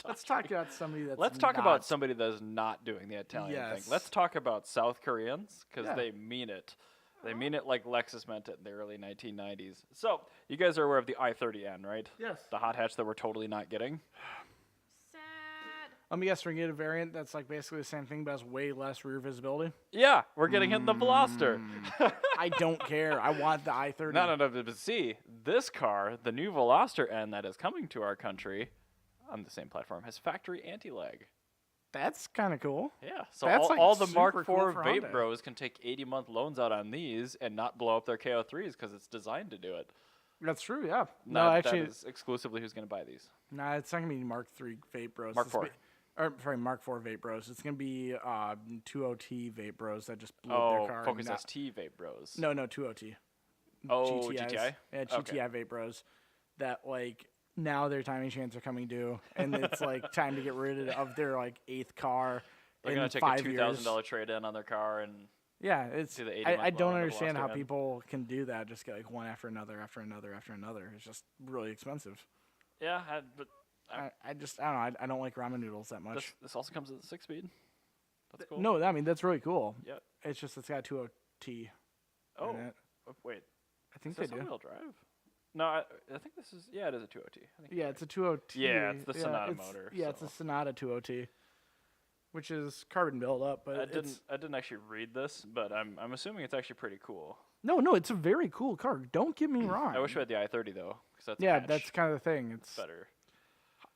let's talk about somebody that's. Let's talk not. about somebody that's not doing the Italian thing. Yes. Let's talk about South Koreans because Yeah. they mean it. They mean it like Lexus meant it in the early 1990s. So, you guys are aware of the i30N, right? Yes. The hot hatch that we're totally not getting. Sad. Let me guess, we're gonna get a variant that's like basically the same thing but has way less rear visibility. Yeah, we're getting it in the Veloster. I don't care. I want the i30. No, but see, this car, the new Veloster N that is coming to our country on the same platform, has factory anti-lag. That's kind of cool. Yeah, so That's, like, all the super Mark cool IV for vape Hyundai. bros can take 80-month loans out on these and not blow up their KO3s because it's designed to do it. That's true. Yeah. That is exclusively who's going to buy these. Nah, it's not gonna be Mark III vape bros. Mark It's IV. Sorry, Mark IV vape bros. It's gonna be 20T vape bros that just blew up their car. Focus and not- ST vape bros. No, 20T. Oh, GTIs. GTI? Yeah, Okay. GTI vape bros. That like now their timing chains are coming due, and it's like time to get rid of their like 8th car. They're in going to take 5 a years. $2,000 trade-in on their car and Yeah, it's. do the 80 I month don't loan on the understand how Veloster N. people can do that. Just get like one after another, after another, after another. It's just really expensive. yeah, but I don't know. I don't like ramen noodles that much. this also comes with a 6-speed. That's cool. No, I mean that's really cool. Yeah. It's just it's got 20T. Oh, in it. wait. I think Is they this do. all-wheel drive? No, I think this is. Yeah, it is a 2.0T. I think Yeah, you're it's a 20T. Yeah, it's the Sonata it's- motor, Yeah, it's a so. Sonata 20T, which is carbon built up, but right. it's I didn't actually read this, but I'm assuming it's actually pretty cool. no, it's a very cool car. Don't get me wrong. I wish we had the i30 though, because that's Yeah, hatch that's kind of the thing. It's better.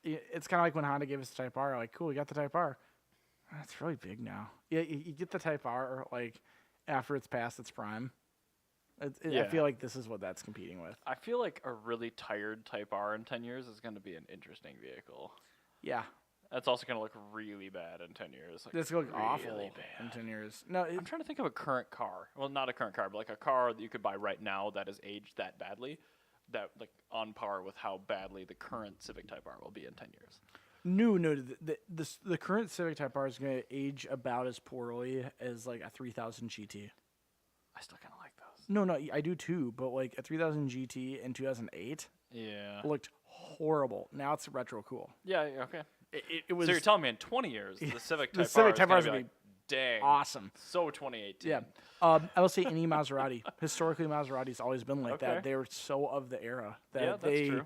it's kind of like when Honda gave us the Type R. Like, cool, we got the Type R. That's really big now. Yeah, you get the Type R like after it's past its prime. I Yeah. feel like this is what that's competing with. I feel like a really tired Type R in 10 years is going to be an interesting vehicle. Yeah, That's also going to look really bad in 10 years. Like, this look awful really in bad. 10 years. No, I'm trying to think of a current car. Well, not a current car, but like a car that you could buy right now that is aged that badly, that like on par with how badly the current Civic Type R will be in 10 years. No. The current Civic Type R is going to age about as poorly as like a 3000 GT. I still kind of like those. No, I do too. But like a 3000 GT in 2008 Yeah. looked horrible. Now it's retro cool. Yeah. Okay. It was So you're telling me in 20 years the Civic Type Civic R Type R is is going gonna to be like, dang, awesome. so 2018. Yeah. I will say any Maserati. Historically, Maserati's always been like that. Okay. They were so of the era that Yeah, that's they, true.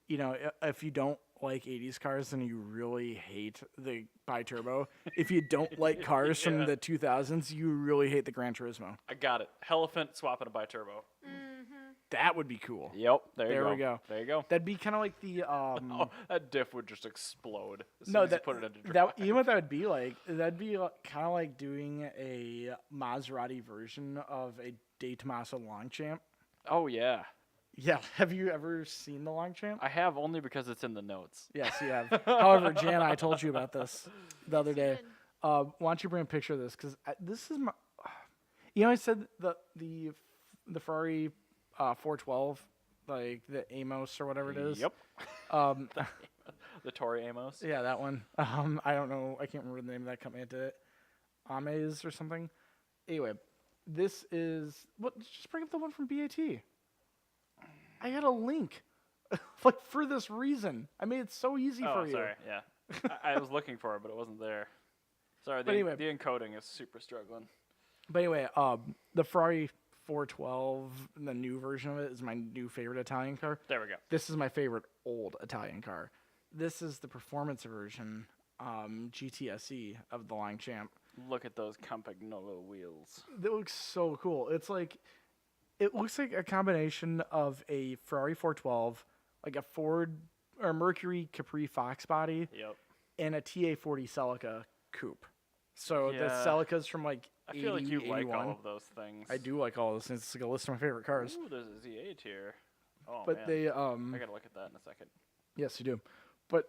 you know, if you don't like 80s cars, then you really hate the bi-turbo. If you don't like cars from Yeah. the 2000s, you really hate the Gran Turismo. I got it. Elephant swapping a bi-turbo. That would be cool. Yep. There There you go. we go. There you go. That'd be kind of like the Oh, that diff would just explode as soon no, as that, you put it into drive. that you know what that would be like? That'd be kind of like doing a Maserati version of a DeTomaso Longchamp. Oh, yeah. Yeah, have you ever seen the Longchamp? I have only because it's in the notes. Yes, you have. However, Jan, I told you about this the other day. Good. Why don't you bring a picture of this? Because this is my. You know, I said the Ferrari 412, like the Amos or whatever it is. Yep. The Tori Amos. Yeah, that one. I don't know. I can't remember the name of that company that did it. Ames or something. Anyway, this is just bring up the one from BAT. I got a link, like for this reason. I made it so easy for you. Sorry. Yeah, I was looking for it, but it wasn't there. Sorry. But anyway, the encoding is super struggling. But anyway, the Ferrari 412, the new version of it, is my new favorite Italian car. There we go. This is my favorite old Italian car. This is the performance version, GTSE of the Longchamp. Look at those Campagnolo wheels. That looks so cool. It looks like a combination of a Ferrari 412, like a Ford or Mercury Capri Fox body, Yep. and a TA40 Celica coupe. So the Yeah. Celicas from like I feel like you 80, like 81. all of those things. I do like all those things. It's like a list of my favorite cars. Ooh, there's a Z8 here. Oh But man. they I gotta look at that in a second. yes, you do. But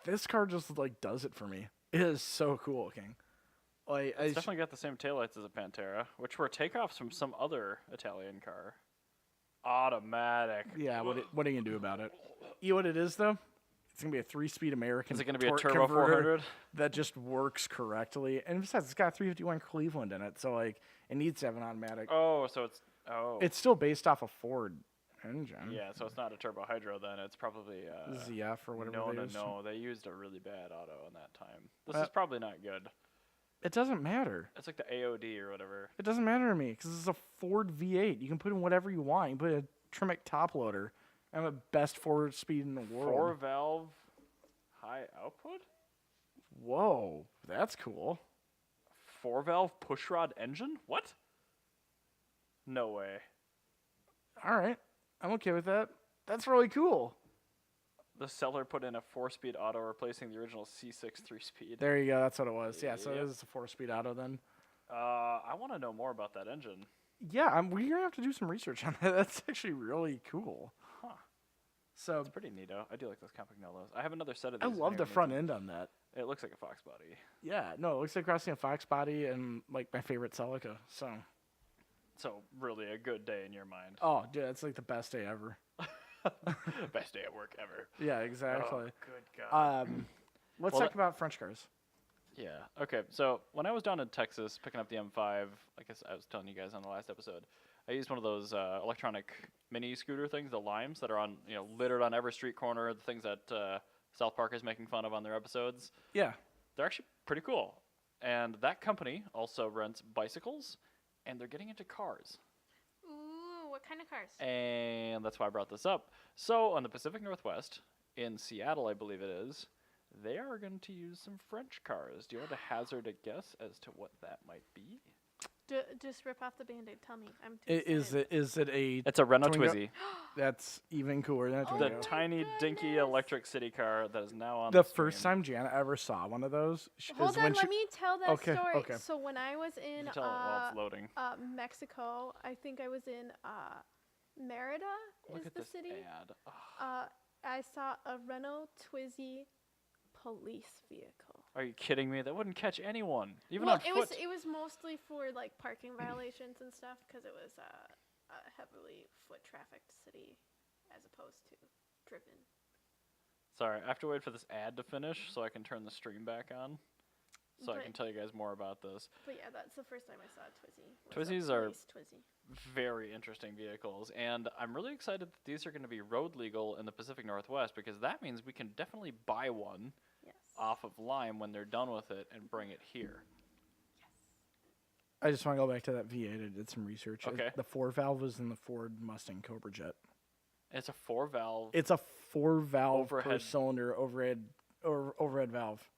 this car just like does it for me. It is so cool looking. Like It's definitely got the same taillights as a Pantera, which were takeoffs from some other Italian car. Automatic. yeah. What are you gonna do about it? You know what it is though? It's gonna be a 3-speed American. Is it gonna be a torque turbo converter 400? that just works correctly? And besides, it's got a 351 Cleveland in it, so like it needs to have an automatic. Oh, so It's still based off a Ford engine. yeah, so it's not a turbo hydro then. It's probably ZF or whatever. no, they no, used. no. They used a really bad auto in that time. This Uh, is probably not good. It doesn't matter. It's like the AOD or whatever. It doesn't matter to me because it's a Ford V8. You can put in whatever you want. You can put a Tremec top loader. I'm the best 4-speed in the world. 4-valve high output? Whoa, that's cool. 4-valve pushrod engine? What? No way. All right, I'm okay with that. That's really cool. The seller put in a 4-speed auto replacing the original C6 3-speed. There you go. That's what it was. Yeah, so Yep. this is a 4-speed auto then. I want to know more about that engine. Yeah, we're gonna have to do some research on that. That's actually really cool. Huh. So It's pretty neato. I do like those Campagnolos. I have another set of I these. love the here. front end on that. It looks like a Fox body. Yeah, no, it looks like crossing a Fox body and like my favorite Celica. So, So really a good day in your mind. oh, dude, it's like the best day ever. Best day at work ever. Yeah, exactly. Oh, good God. Let's Well, talk about French cars. Yeah. Okay. So when I was down in Texas picking up the M5, like I was telling you guys on the last episode, I used one of those electronic mini scooter things, the Limes, that are on littered on every street corner. The things that South Park is making fun of on their episodes. Yeah. They're actually pretty cool. And that company also rents bicycles, and they're getting into cars. Ooh, what kind of cars? And that's why I brought this up. So on the Pacific Northwest, in Seattle, I believe it is, they are going to use some French cars. Do you want to hazard a guess as to what that might be? Just rip off the Band-Aid. Tell me. I'm too Is it a? It's a Renault Twingo? Twizy. That's even cooler than a Oh The Twingo. tiny, dinky goodness. electric city car that is now on The the first screen. time Jana ever saw one of those Hold is on, when let me tell that Okay, story. okay. So when I was You in can tell it while it's loading. Mexico, I think I was in Merida Look is at the this city. ad. Ugh. I saw a Renault Twizy police vehicle. Are you kidding me? That wouldn't catch anyone, even Well, on it foot. was mostly for like parking violations and stuff because it was a heavily foot trafficked city as opposed to driven. Sorry, I have to wait for this ad to finish so I can turn the stream back on, so I But- can tell you guys more about this. But yeah, that's the first time I saw a Twizy. was a Twizies are- police Twizy. Very interesting vehicles, and I'm really excited that these are going to be road legal in the Pacific Northwest because that means we can definitely buy one Yes. off of Lime when they're done with it and bring it here. I just want to go back to that V8. I did some research. Okay. The 4-valve was in the Ford Mustang Cobra Jet. It's a 4-valve. It's a 4-valve per Overhead. cylinder overhead valve.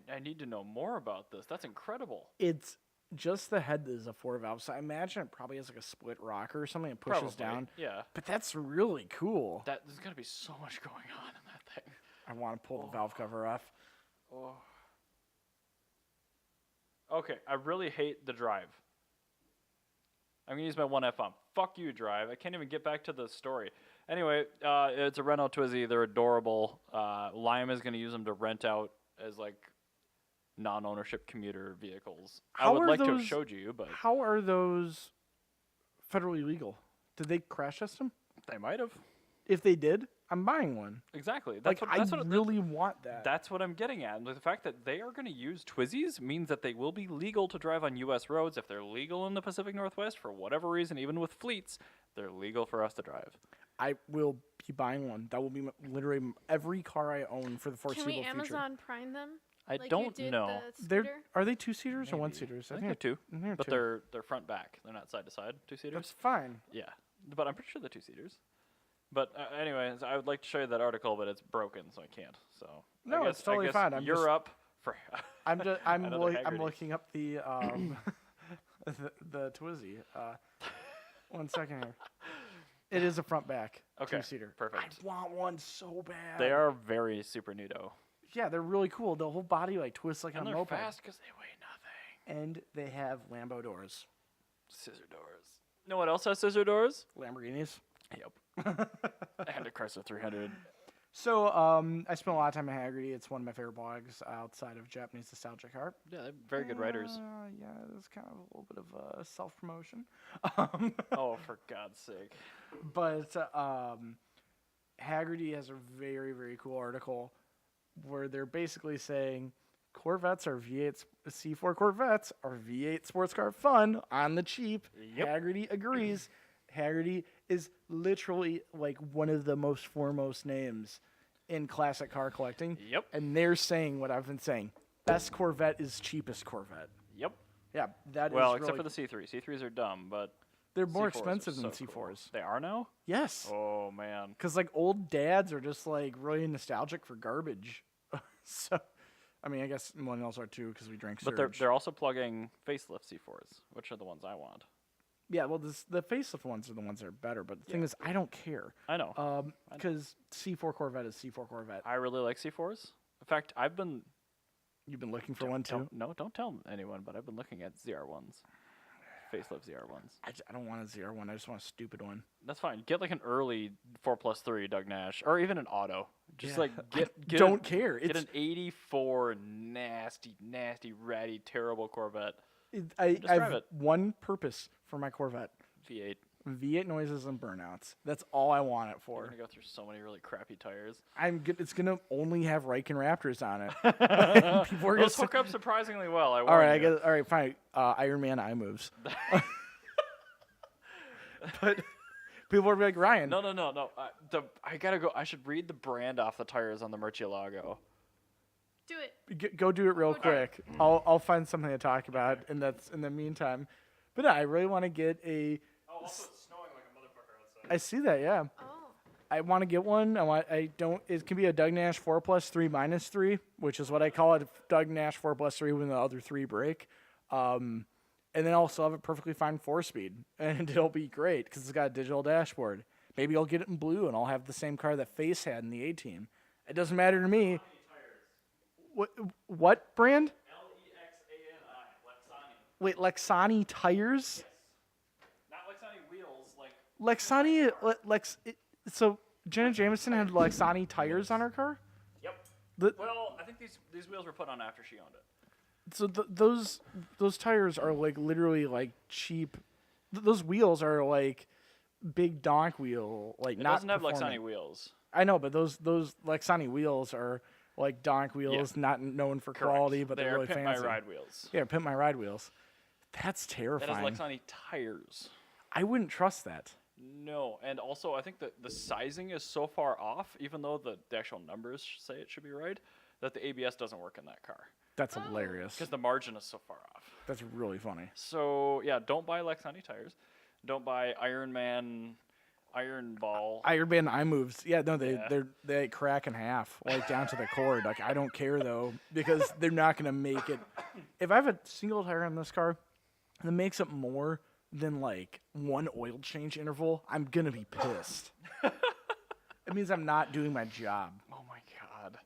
I need to know more about this. That's incredible. It's just the head is a 4-valve, so I imagine it probably has like a split rocker or something. It pushes Probably, down. Yeah. But that's really cool. There's going to be so much going on in that thing. I want to pull the valve cover off. Oh. Okay, I really hate the drive. I'm going to use my 1F on. Fuck you, drive. I can't even get back to the story. Anyway, it's a Renault Twizy. They're adorable. Lime is going to use them to rent out as like non-ownership commuter vehicles. I How would are like to have those- showed you, but How are those federally legal? Did they crash test them? they might have. if they did, I'm buying one. Exactly. Like, I really want that. That's what I'm getting at. The fact that they are going to use Twizzies means that they will be legal to drive on U.S. roads. If they're legal in the Pacific Northwest, for whatever reason, even with fleets, they're legal for us to drive. I will be buying one. That will be literally every car I own for the foreseeable future. Can we Amazon Prime them? I Like don't you did know. The Are they 2-seaters or 1-seaters? I think they're two, but two. they're front back. They're not side to side 2-seaters. That's fine. Yeah, but I'm pretty sure they're 2-seaters. But anyways, I would like to show you that article, but it's broken, so I can't. So No, I guess, it's totally fine. You're up for. I'm Hagerty. looking up the the Twizzy. 1 second here. It is a front back 2-seater. Perfect. I want one so bad. They are very super neato. Yeah, they're really cool. The whole body like twists like And a they're moped. fast because they weigh nothing. And they have Lambo doors. Scissor doors. You know what else has scissor doors? Lamborghinis. Yep. And a Chrysler 300. So, I spent a lot of time at Hagerty. It's one of my favorite blogs outside of Japanese nostalgic art. Yeah, they're very good writers. Yeah, it's kind of a little bit of self-promotion. Oh, for God's sake. But Hagerty has a very, very cool article where they're basically saying Corvettes are V8, C4 Corvettes are V8 sports car fun on the cheap. Yep. Hagerty agrees. Hagerty is literally like one of the most foremost names in classic car collecting. Yep. And they're saying what I've been saying. Best Corvette is cheapest Corvette. Yep. Yeah, that is Well, except really, for the C3. C3s are dumb, but they're more C4s are expensive than so C4s. cool. They are now? Yes. Oh, man. Because, like, old dads are just, like, really nostalgic for garbage. So, I mean, I guess millennials are, too, because we drink But Surge. they're also plugging facelift C4s, which are the ones I want. Yeah, well, the facelift ones are the ones that are better. But the thing is, I don't care. I know. Because C4 Corvette is C4 Corvette. I really like C4s. In fact, You've been looking for one, too? Don't tell anyone, but I've been looking at ZR1s. Facelift ZR1s. I don't want a ZR1. I just want a stupid one. That's fine. Get like an early 4+3 Doug Nash, or even an auto. Just Yeah. like get Don't care. Get It's an '84 nasty, ratty, terrible Corvette I drive have it. one purpose for my Corvette. V8. V8 noises and burnouts. That's all I want it We're for. gonna go through so many really crappy tires. It's gonna only have Riken Raptors on it. People are gonna Those hook up surprisingly well. all right, fine. Iron Man eye moves. But people are like, Ryan. No. I gotta go. I should read the brand off the tires on the Murcielago. Do it. Go do it real Go do it. quick. I'll find something to talk about, and that's in the meantime. But I really want to get a. Oh, also it's snowing like a motherfucker outside. I see that, yeah. Oh. I want to get one. It can be a Doug Nash 4+3 -3, which is what I call it. Doug Nash 4+3 when the other 3 break. And then I'll still have a perfectly fine 4-speed, and it'll be great because it's got a digital dashboard. Maybe I'll get it in blue, and I'll have the same car that Face had in the A-Team. It doesn't matter to me. What brand? Lexani. Wait, Lexani tires? Yes. Not Lexani wheels. So Jenna Jameson had Lexani tires on her car? Yep. Well, I think these wheels were put on after she owned it. So those tires are like literally like cheap. Those wheels are like big donk wheel, like It not doesn't have performing. Lexani wheels. I know, but those Lexani wheels are like donk wheels, not known for quality, but they're really Pimp fancy. My Ride wheels. Yeah, Pimp My Ride wheels. That's That terrifying. is Lexani tires. I wouldn't trust that. No, and also I think that the sizing is so far off, even though the actual numbers say it should be right, that the ABS doesn't work in that car. That's hilarious. Because the margin is so far off. That's really funny. So, yeah, don't buy Lexani tires. Don't buy Iron Man, Iron Ball. Iron Man eye moves. Yeah, no, they crack in half, like down to the cord. Like I don't care though, because they're not gonna make it. If I have a single tire on this car that makes it more than like one oil change interval, I'm gonna be pissed. It means I'm not doing my job. Oh my God.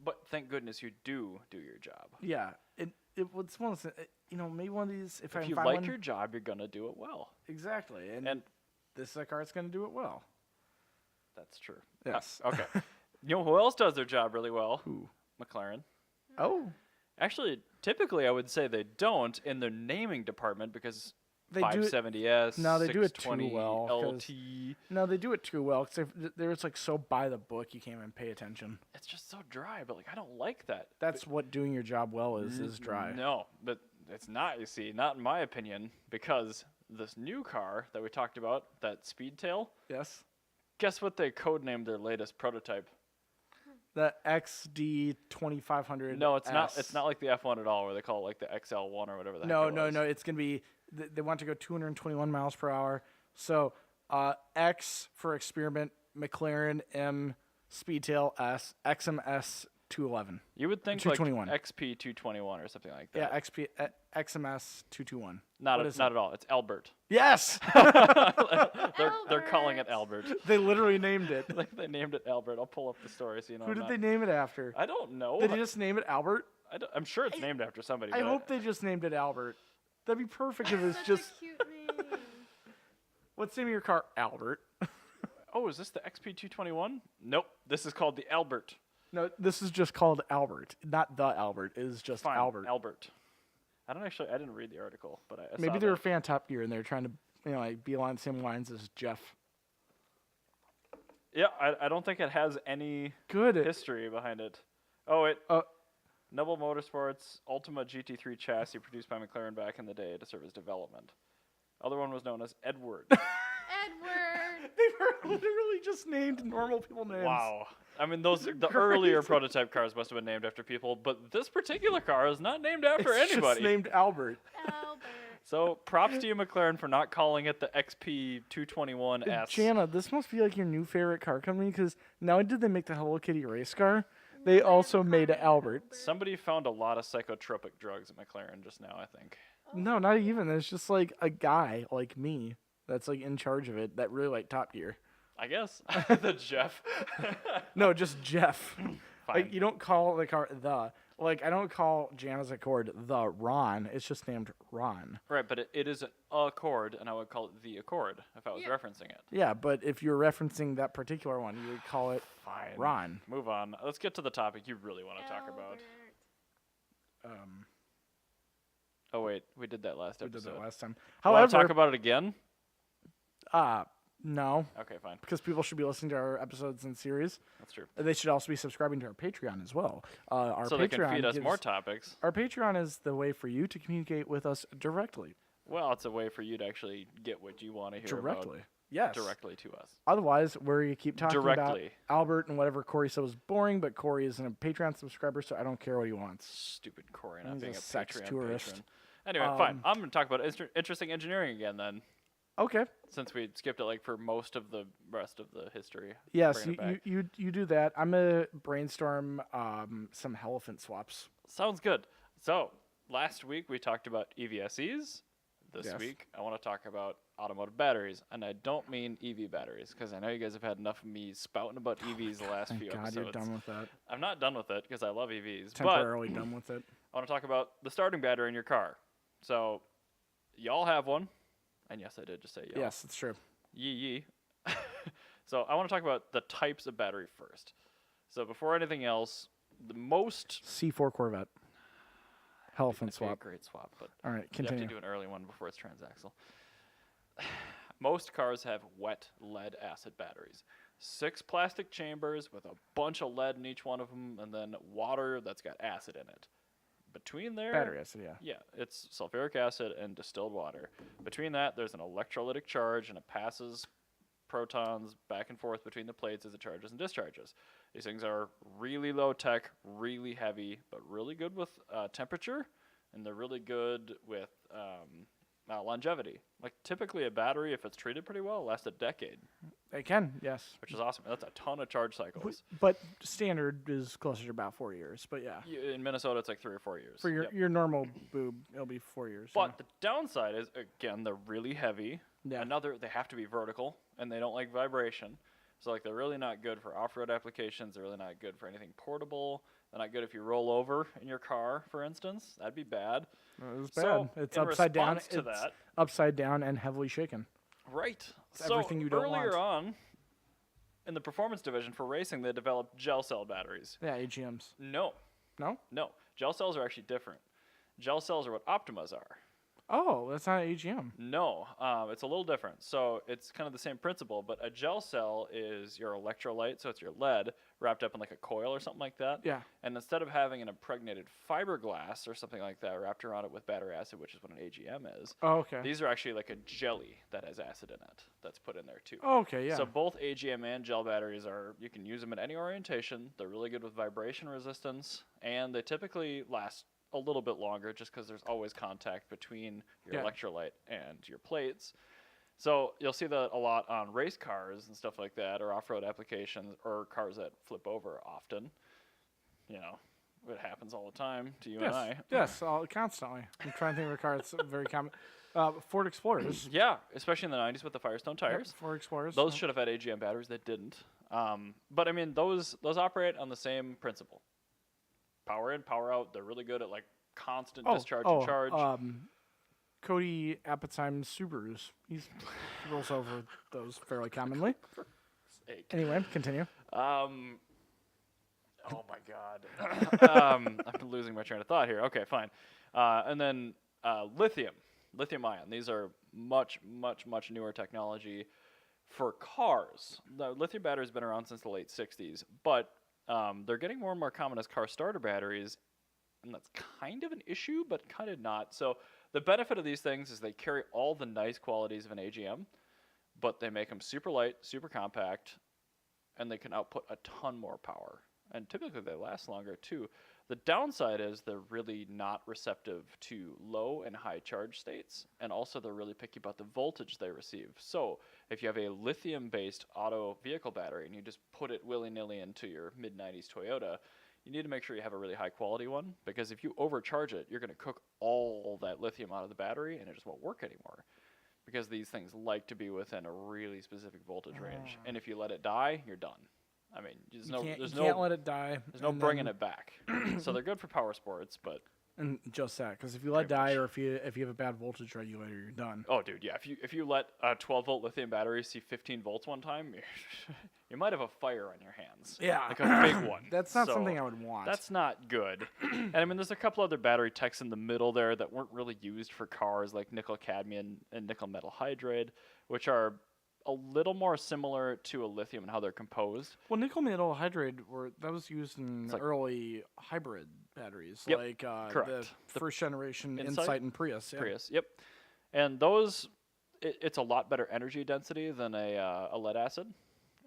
But thank goodness you do your job. Yeah, it's one of those, maybe one of these. If you like your job, you're gonna do it well. Exactly, and this car's gonna do it well. That's true. Yes. Okay. You know who else does their job really well? Who? McLaren. Oh. Actually, typically I would say they don't in their naming department because They do it, 570S. No, they do it too 620 well, 'cause- LT. no, they do it too well. Cause they're it's like so by the book, you can't even pay attention. It's just so dry, but like I don't like that. That's what doing your job well is dry. No, but it's not. You see, not in my opinion, because this new car that we talked about, that Speedtail. Yes. Guess what they codenamed their latest prototype? The XD 2500. No, it's not. It's not like the F1 at all, where they call it like the XL1 or whatever. No. It's gonna be. They want to go 221 miles per hour. So X for experiment, McLaren M, Speedtail S, XMS 211. You would think like 221. XP 221 or something like that. Yeah, XMS 221. Not What is not at all. It's Albert. Yes. They're calling it Albert. They literally named it. Like they named it Albert. I'll pull up the story so you know. Who I'm did not- they name it after? I don't know. Did they just name it Albert? I'm sure it's named after somebody. I but hope they just named it Albert. That'd be perfect if it's Such just. a cute name. What's the name of your car? Albert. Oh, is this the XP 221? Nope. This is called the Albert. No, this is just called Albert, not the Albert. It is just Fine, Albert. Albert. I didn't read the article, but I Maybe saw they were that. fan Top Gear and they're trying to, like be along the same lines as Jeff. Yeah, I don't think it has any Good. history behind it. Oh, it. Uh, Noble Motorsports Ultima GT3 chassis produced by McLaren back in the day to serve as development. Other one was known as Edward. Edward. They were literally just named normal people names. Wow. I mean, the Crazy. earlier prototype cars must have been named after people, but this particular car is not named after It's anybody. just named Albert. Albert. So props to you, McLaren, for not calling it the XP 221S. Jana, this must be like your new favorite car company because not only did they make the Hello Kitty race car, they also made an Albert. Somebody found a lot of psychotropic drugs at McLaren just now, I think. No, not even. It's just like a guy like me that's like in charge of it that really like Top Gear. I guess. The Jeff. No, just Jeff. Fine. Like you don't call the car the. Like I don't call Jana's Accord the Ron. It's just named Ron. Right, but it is an Accord, and I would call it the Accord if I was Yeah. referencing it. Yeah, but if you're referencing that particular one, you would call it Fine. Ron. Move on. Let's get to the topic you really want to talk about. Albert. Oh, wait. We did that last We episode. did that last time. Want to However, talk about it again? no, Okay, fine. because people should be listening to our episodes in series. That's true. They should also be subscribing to our Patreon as well. Our So Patreon they can feed us gives- more topics. Our Patreon is the way for you to communicate with us directly. Well, it's a way for you to actually get what you want to hear Directly. about Yes. directly to us. Otherwise, where you keep talking Directly. about Albert and whatever Corey said was boring, but Corey isn't a Patreon subscriber, so I don't care what he wants. Stupid Corey not He's being a a sex Patreon tourist. patron. Anyway, fine. I'm going to talk about interesting engineering again then, Okay. since we skipped it like for most of the rest of the history. Yes, Bringing it you, back. you do that. I'm gonna brainstorm some elephant swaps. Sounds good. So, last week we talked about EVSEs. This Yes. week I want to talk about automotive batteries, and I don't mean EV batteries, because I know you guys have had enough of me spouting about EVs the last Thank few God episodes. you're done with that. I'm not done with it because I love EVs, but Temporarily done with it. I want to talk about the starting battery in your car. So, y'all have one, and yes, I did just say y'all. Yes, it's true. Yee. So, I want to talk about the types of battery first. So, before anything else, the most C4 Corvette. Elephant it'd be a swap. great swap, but All right, you have continue. to do an early one before it's transaxle. Most cars have wet lead acid batteries. 6 plastic chambers with a bunch of lead in each one of them, and then water that's got acid in it. Between there, Battery acid, yeah. yeah, it's sulfuric acid and distilled water. Between that, there's an electrolytic charge, and it passes protons back and forth between the plates as it charges and discharges. These things are really low tech, really heavy, but really good with temperature, and they're really good with longevity. Like typically a battery, if it's treated pretty well, lasts a decade, It can, yes. which is awesome. That's a ton of charge cycles. But standard is closer to about 4 years. But yeah, In Minnesota, it's like 3 or 4 years. for your Yep. your normal boob, it'll be 4 years. But the downside is, again, they're really heavy. Yeah. They have to be vertical, and they don't like vibration. So, like, they're really not good for off-road applications. They're really not good for anything portable. They're not good if you roll over in your car, for instance. That'd be bad. It was So, bad. It's in upside down. response to It's that- upside down and heavily shaken. Right. It's So, everything you don't earlier want. on, in the performance division for racing, they developed gel cell batteries. Yeah, AGMs. No. No? Gel cells are actually different. Gel cells are what Optimas are. Oh, that's not AGM. No, it's a little different. So it's kind of the same principle, but a gel cell is your electrolyte, so it's your lead wrapped up in like a coil or something like that. Yeah. And instead of having an impregnated fiberglass or something like that wrapped around it with battery acid, which is what an AGM is, Oh, okay. these are actually like a jelly that has acid in it that's put in there too. Oh, okay, yeah. So both AGM and gel batteries you can use them in any orientation. They're really good with vibration resistance, and they typically last a little bit longer just because there's always contact between your electrolyte and your plates. So you'll see that a lot on race cars and stuff like that, or off-road applications, or cars that flip over often. You know, it happens all the time to you and I. Yes, constantly. I'm trying to think of a car that's very common. Ford Explorers. Yeah, especially in the 90s with the Firestone tires. Yep, Ford Explorers. Those should have had AGM batteries that didn't. But I mean, those operate on the same principle. Power in, power out. They're really good at like constant discharge and charge. Cody Apatime Subarus. He rolls over those fairly commonly. Anyway, continue. Oh my God. I'm losing my train of thought here. Okay, fine. And then lithium ion. These are much newer technology for cars. The lithium battery has been around since the late 60s, but they're getting more and more common as car starter batteries, and that's kind of an issue, but kind of not. So the benefit of these things is they carry all the nice qualities of an AGM, but they make them super light, super compact, and they can output a ton more power. And typically they last longer too. The downside is they're really not receptive to low and high charge states, and also they're really picky about the voltage they receive. So if you have a lithium-based auto vehicle battery and you just put it willy-nilly into your mid-90s Toyota, you need to make sure you have a really high-quality one, because if you overcharge it, you're going to cook all that lithium out of the battery, and it just won't work anymore, because these things like to be within a really specific voltage range. And if you let it die, you're done. I mean, you can't let it die. There's no bringing it back. So they're good for power sports, but and just that, because if you let it die, or if you have a bad voltage regulator, you're done. Oh, dude, yeah. If you let a 12-volt lithium battery see 15 volts one time, you might have a fire on your hands. Yeah, like a big one. That's not something I would want. That's not good. And I mean, there's a couple other battery techs in the middle there that weren't really used for cars, like nickel cadmium and nickel metal hydride, which are a little more similar to a lithium and how they're composed. Well, nickel metal hydride that was used in early hybrid batteries, like correct. The first generation Insight and Prius. Yeah. Prius, yep. And those, it's a lot better energy density than a lead acid,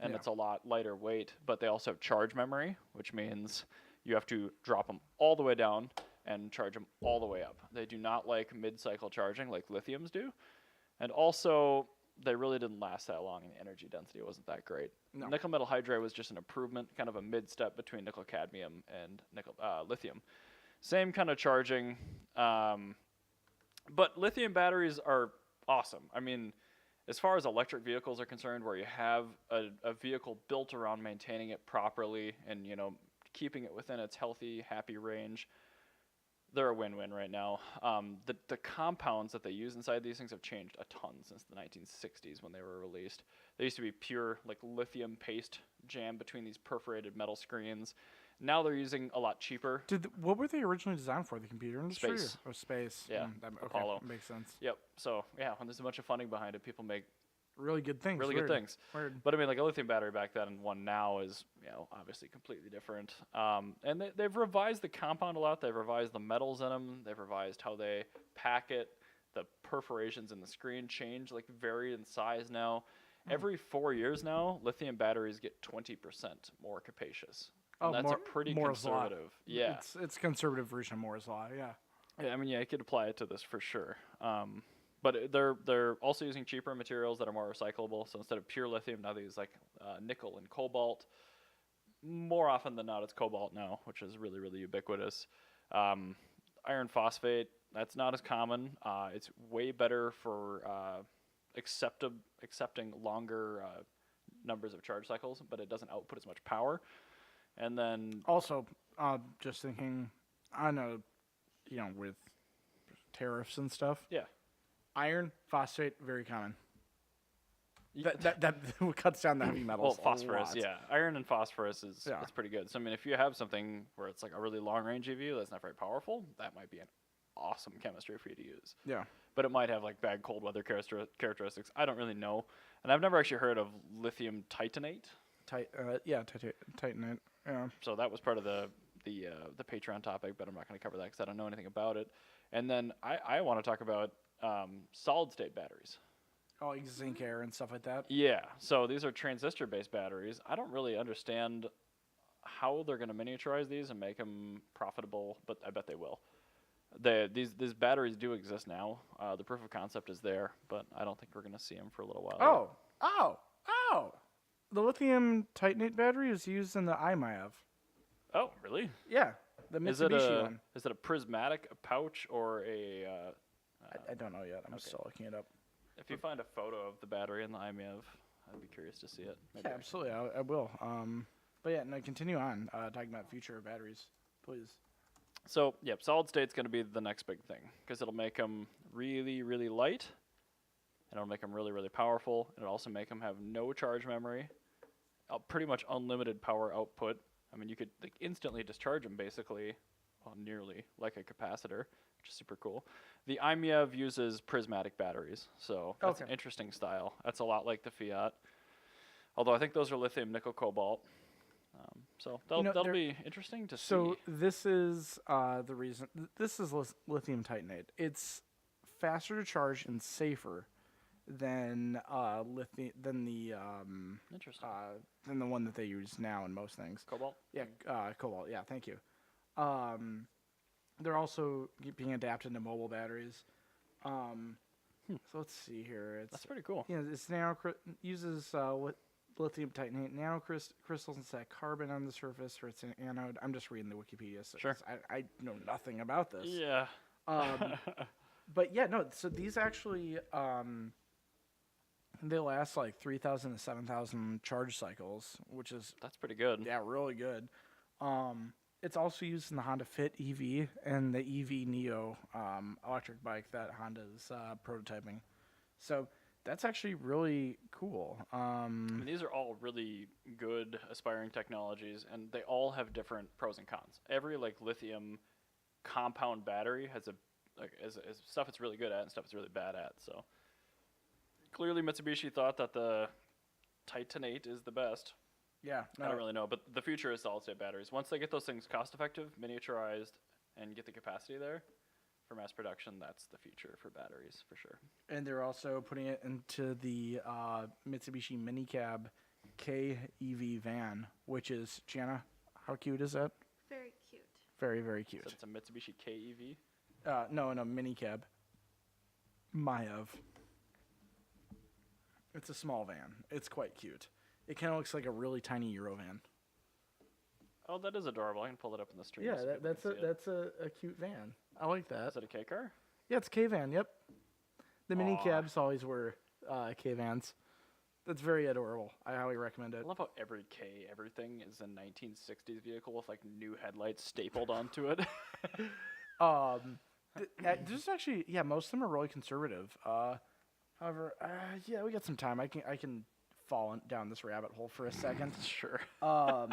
and it's a lot lighter weight. But they also have charge memory, which means you have to drop them all the way down and charge them all the way up. They do not like mid-cycle charging like lithiums do, and also they really didn't last that long, and the energy density wasn't that great. No. Nickel metal hydride was just an improvement, kind of a mid-step between nickel cadmium and lithium. Same kind of charging, but lithium batteries are awesome. I mean, as far as electric vehicles are concerned, where you have a vehicle built around maintaining it properly and, you know, keeping it within its healthy, happy range, they're a win-win right now. The compounds that they use inside these things have changed a ton since the 1960s when they were released. They used to be pure like lithium paste jammed between these perforated metal screens. Now they're using a lot cheaper. What were they originally designed for? The computer industry? Space. Or space? Yeah, Apollo. Makes sense. Yep. So yeah, when there's a bunch of funding behind it, people make really good things. Good things. Weird. But I mean, like a lithium battery back then and one now is, you know, obviously completely different. And they've revised the compound a lot. They've revised the metals in them. They've revised how they pack it. The perforations in the screen change, like vary in size now. Every 4 years now, lithium batteries get 20% more capacious. And that's a pretty conservative. Yeah. It's conservative version of Moore's Law, yeah. Yeah, I mean, yeah, you could apply it to this for sure. But they're also using cheaper materials that are more recyclable. So instead of pure lithium, now they use like nickel and cobalt. More often than not, it's cobalt now, which is really, really ubiquitous. Iron phosphate, that's not as common. It's way better for accepting longer numbers of charge cycles, but it doesn't output as much power. And then also, just thinking, I know, you know, with tariffs and stuff. Yeah. Iron, phosphate, very common. That cuts down the heavy metals. Well, phosphorus, yeah. Iron and phosphorus is pretty good. So I mean, if you have something where it's like a really long range EV that's not very powerful, that might be an awesome chemistry for you to use. Yeah. But it might have like bad cold weather characteristics. I don't really know, and I've never actually heard of lithium titanate. Titanite. Yeah. So that was part of the Patreon topic, but I'm not going to cover that because I don't know anything about it. And then I want to talk about solid state batteries. Oh, like zinc air and stuff like that. Yeah. So these are transistor based batteries. I don't really understand how they're going to miniaturize these and make them profitable, but I bet they will. These batteries do exist now. The proof of concept is there, but I don't think we're going to see them for a little while. Oh! The lithium titanate battery is used in the iMav. Oh, really? Yeah, the Mitsubishi one. Is it a prismatic, a pouch, or a... I don't know yet. I'm still looking it up. If you find a photo of the battery in the iMav, I'd be curious to see it. Maybe Yeah, absolutely. I will. But yeah, no, continue on talking about future batteries, please. So, yep, solid state's going to be the next big thing because it'll make them really, really light, and it'll make them really, really powerful, and it'll also make them have no charge memory, pretty much unlimited power output. I mean, you could like instantly discharge them basically, well, nearly like a capacitor, which is super cool. The iMav uses prismatic batteries, so that's an interesting style. That's a lot like the Fiat, although I think those are lithium nickel cobalt. So that'll be interesting to see. So this is the reason. This is lithium titanate. It's faster to charge and safer than than the Interesting. than the one that they use now in most things. Cobalt? Yeah, cobalt. Yeah, thank you. They're also being adapted to mobile batteries. So let's see here. That's pretty cool. Yeah, it's uses lithium titanate nanocrystals instead of carbon on the surface for its anode. I'm just reading the Wikipedia, so Sure. I know nothing about this. Yeah. But yeah, no. So these actually they last like 3,000 to 7,000 charge cycles, which is That's pretty good. really good. It's also used in the Honda Fit EV and the EV Neo electric bike that Honda is prototyping. So that's actually really cool. I mean, these are all really good aspiring technologies, and they all have different pros and cons. Every like lithium compound battery has is stuff it's really good at and stuff it's really bad at. So clearly, Mitsubishi thought that the titanate is the best. Yeah, I don't really know, but the future is solid state batteries. Once they get those things cost effective, miniaturized, and get the capacity there for mass production, that's the future for batteries for sure. And they're also putting it into the Mitsubishi Minicab K EV van, which is, Jana, how cute is that? Very cute. Very, very cute. So it's a Mitsubishi KEV. No, Minicab. Mayev. It's a small van. It's quite cute. It kind of looks like a really tiny Eurovan. Oh, that is adorable. I can pull it up in the stream. Yeah, so people that's can see it. that's a cute van. I like that. Is it a K car? Yeah, it's K van. Yep. The Aw. minicabs always were K vans. That's very adorable. I highly recommend I it. love how every everything is a 1960s vehicle with like new headlights stapled onto it. There's actually most of them are really conservative. However, we got some time. I can fall down this rabbit hole for a second. Sure. Let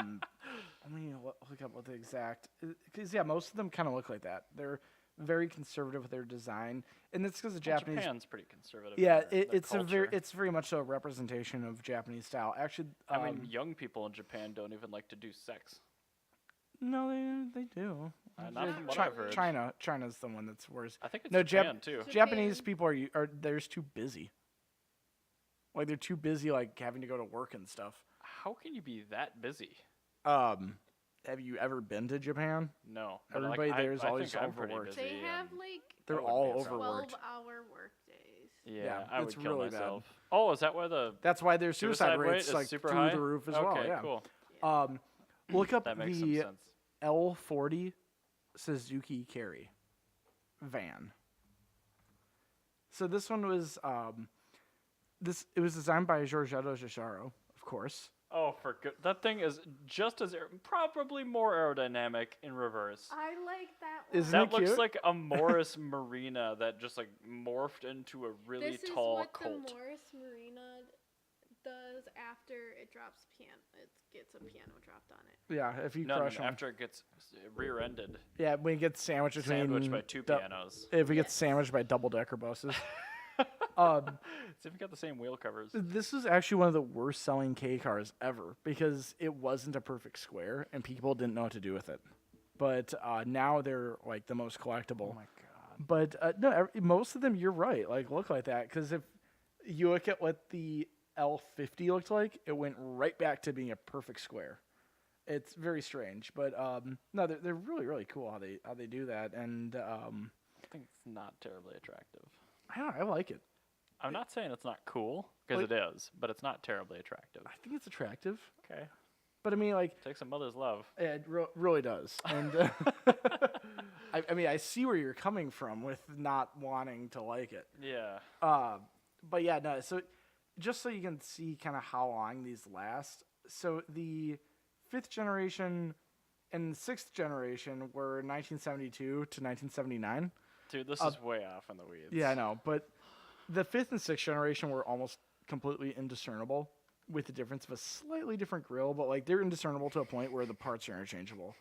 me look up what the exact, because most of them kind of look like that. They're very conservative with their design, and it's because the Japanese. Japan's pretty conservative. Yeah, in their culture. it's very much a representation of Japanese style. Actually, I mean, young people in Japan don't even like to do sex. no, they do. Not from what I've heard. China's the one that's worse. I think it's No, Japan too. Japanese Japan. people are they're just too busy. Like they're too busy, like having to go to work and stuff. How can you be that busy? Have you ever been to Japan? No. but, Everybody there is I always think I'm pretty overworked. busy, They have and like They're wouldn't all be a problem. overworked. 12-hour work days. Yeah, Yeah, I it's would kill really bad. myself. Oh, is that why the That's why their suicide rate rates is like super through high? the roof as okay, well. Yeah. cool. Look up That makes some the sense. L40 Suzuki Carry van. So this one was it was designed by Giorgetto Giugiaro, of course. Oh, for good. That thing is just as probably more aerodynamic in reverse. I like that one. Isn't That it looks cute? like a Morris Marina that just like morphed into a really this tall is what Colt. the Morris Marina does after it drops drops it gets a piano dropped on it. Yeah, if you No, crush them. after it gets rear-ended, Yeah, when it gets sandwiched between sandwiched by two pianos. If it gets Yes. sandwiched by double-decker buses. See if we got the same wheel covers. This is actually one of the worst selling K cars ever because it wasn't a perfect square and people didn't know what to do with it. But now they're like the most collectible. Oh my god. But no, most of them you're right. Like look like that because if you look at what the L50 looked like, it went right back to being a perfect square. It's very strange, but no, they're really really cool how they do that, and I think it's not terribly attractive. I don't know, I like it. I'm not saying it's not cool, because Like- it is, but it's not terribly attractive. I think it's attractive, Okay. but I mean like Takes a mother's love. it really does, and I mean I see where you're coming from with not wanting to like it. Yeah. But yeah, no. So just so you can see kind of how long these last. So the 5th generation and 6th generation were 1972 to 1979. Dude, this is way off in the weeds. Yeah, I know. But the 5th and 6th generation were almost completely indiscernible, with the difference of a slightly different grille. But like they're indiscernible to a point where the parts are interchangeable.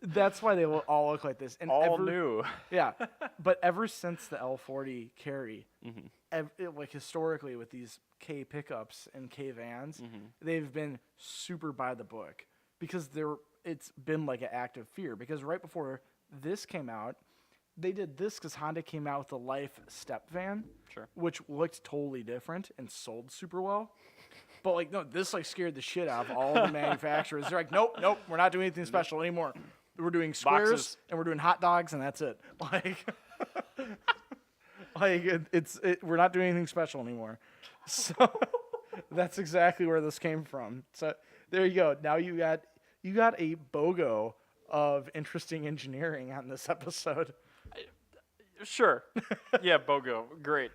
That's why they all look like this. And All new. Yeah, but ever since the L40 carry, like historically with these K pickups and K vans, they've been super by the book because it's been like an active fear. Because right before this came out, they did this because Honda came out with the Life step van, Sure. which looked totally different and sold super well. But like, no, this like scared the shit out of all the manufacturers. They're like, nope, we're not doing anything special anymore. We're doing squares Boxes. and we're doing hot dogs and that's it. We're not doing anything special anymore. So that's exactly where this came from. So there you go. Now you got a BOGO of interesting engineering on this episode. Sure. Yeah, BOGO. Great.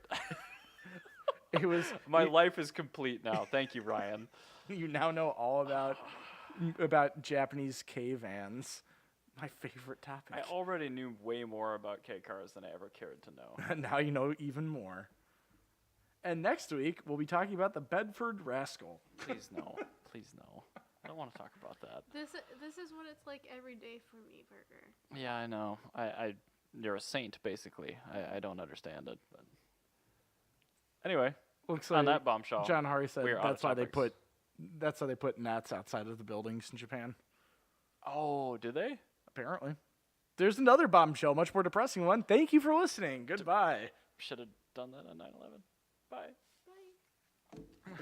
It was My life is complete now. Thank you, Ryan. you now know all about Japanese K vans. My favorite topic. I already knew way more about K cars than I ever cared to know. And now you know even more. And next week we'll be talking about the Bedford Rascal. Please no. Please no. I don't want to talk about that. This is what it's like every day for me, Burger. Yeah, I know. You're a saint, basically. I don't understand it. But anyway, Looks on like that bombshell, John Hari said we are out of that's why topics. they put nets outside of the buildings in Japan. Oh, do they? Apparently. There's another bombshell, much more depressing one. Thank you for listening. Goodbye. Should have done that on 9/11. Bye. Bye.